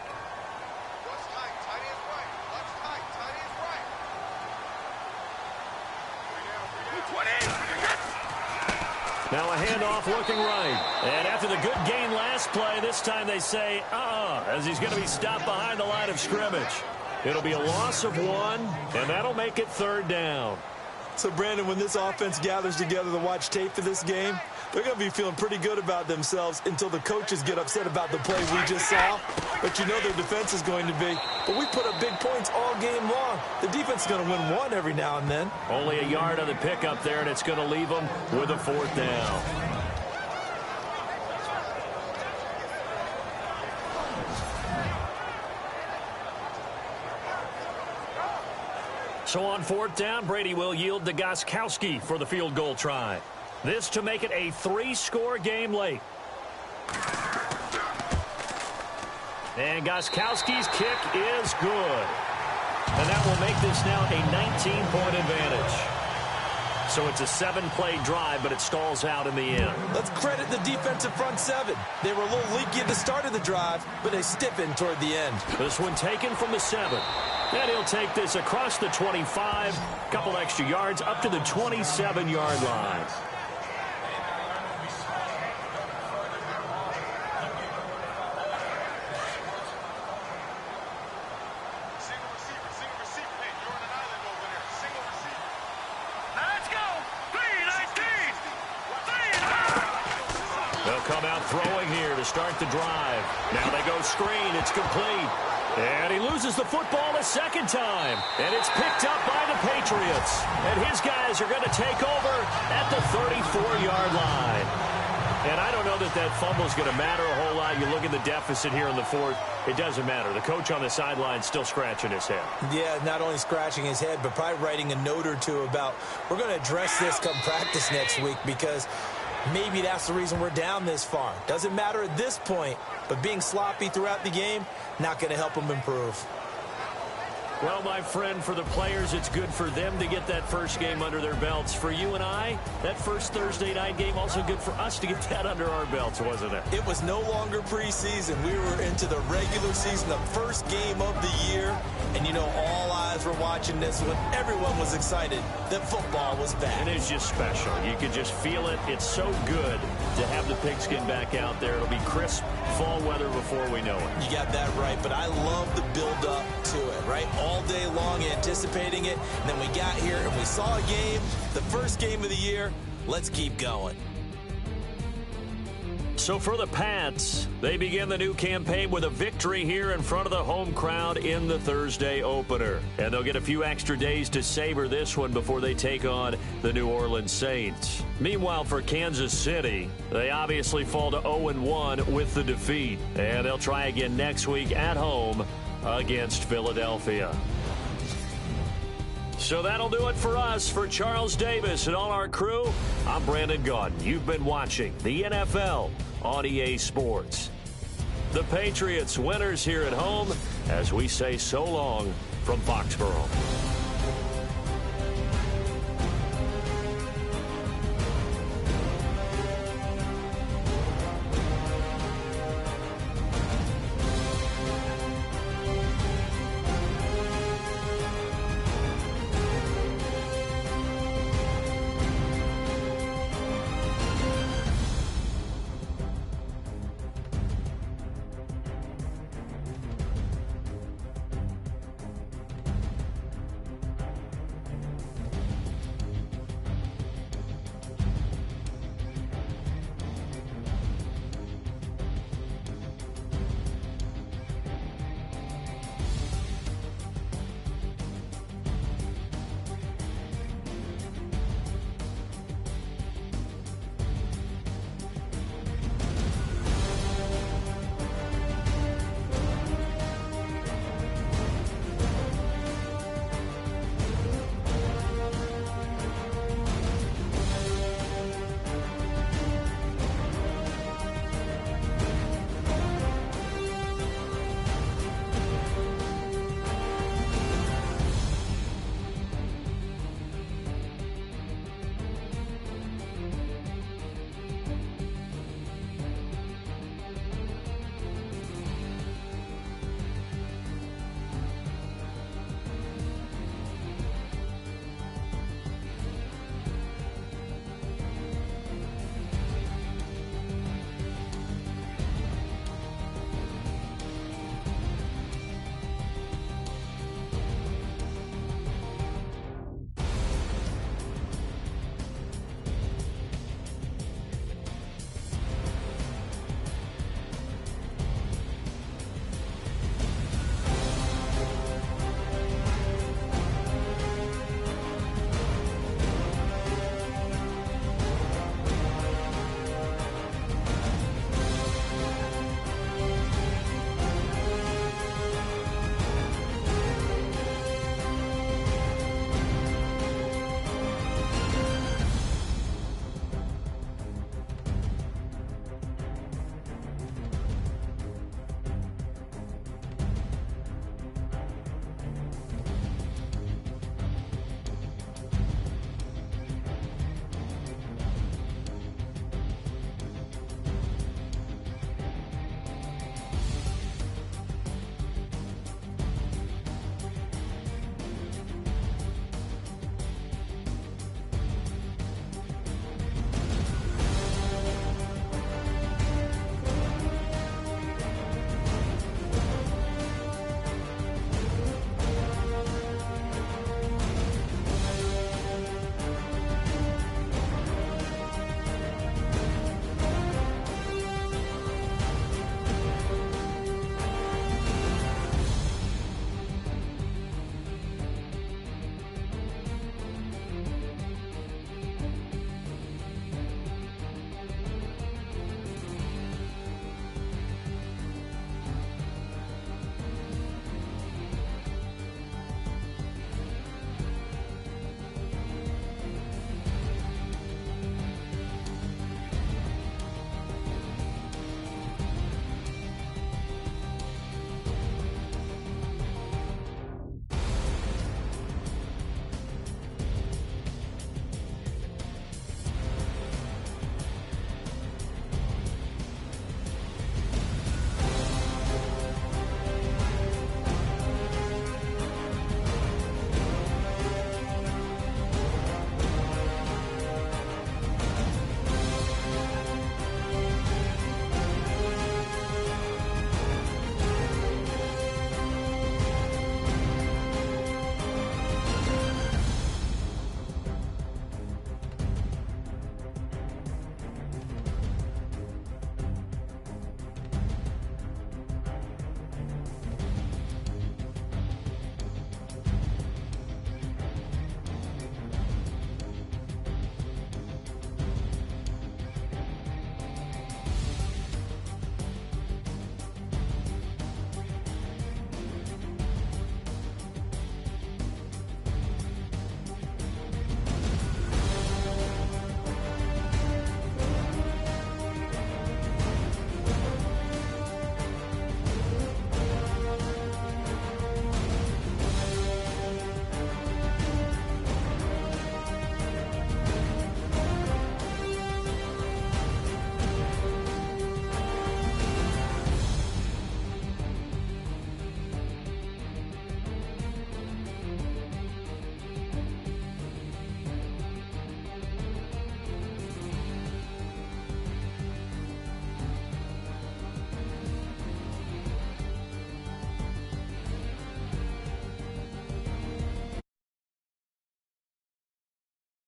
Now a handoff looking right. And after the good gain last play, this time they say, as he's going to be stopped behind the line of scrimmage. It'll be a loss of 1, and that'll make it third down. So, Brandon, when this offense gathers together to watch tape for this game, they're going to be feeling pretty good about themselves until the coaches get upset about the play we just saw. But you know their defense is going to be. But we put up big points all game long. The defense is going to win one every now and then. Only a yard on the pickup there, and it's going to leave them with a fourth down. So on fourth down, Brady will yield to Gostkowski for the field goal try. This to make it a 3-score game late. And Gostkowski's kick is good. And that will make this now a 19-point advantage. So it's a 7-play drive, but it stalls out in the end. Let's credit the defensive front seven. They were a little leaky at the start of the drive, but they stiffened toward the end. This one taken from the 7. And he'll take this across the 25, couple extra yards up to the 27-yard line. They'll come out throwing here to start the drive. Now they go screen. It's complete. And he loses the football a second time. And it's picked up by the Patriots. And his guys are going to take over at the 34-yard line. And I don't know that that fumble is going to matter a whole lot. You look at the deficit here in the fourth. It doesn't matter. The coach on the sideline still scratching his head. Yeah, not only scratching his head, but probably writing a note or two about we're going to address this come practice next week because maybe that's the reason we're down this far. Doesn't matter at this point, but being sloppy throughout the game, not going to help them improve. Well, my friend, for the players, it's good for them to get that first game under their belts. For you and I, that first Thursday night game, also good for us to get that under our belts, wasn't it? It was no longer preseason. We were into the regular season, the first game of the year. And, you know, all eyes were watching this one. Everyone was excited that football was back. It is just special. You could just feel it. It's so good to have the pigskin back out there. It'll be crisp fall weather before we know it. You got that right, but I love the build-up to it, right? All day long anticipating it, and then we got here and we saw a game, the first game of the year. Let's keep going. So for the Pats, they begin the new campaign with a victory here in front of the home crowd in the Thursday opener. And they'll get a few extra days to savor this one before they take on the New Orleans Saints. Meanwhile, for Kansas City, they obviously fall to 0-1 with the defeat. And they'll try again next week at home against Philadelphia. So that'll do it for us. For Charles Davis and all our crew, I'm Brandon Gaudin. You've been watching the NFL on EA Sports. The Patriots winners here at home as we say so long from Foxborough.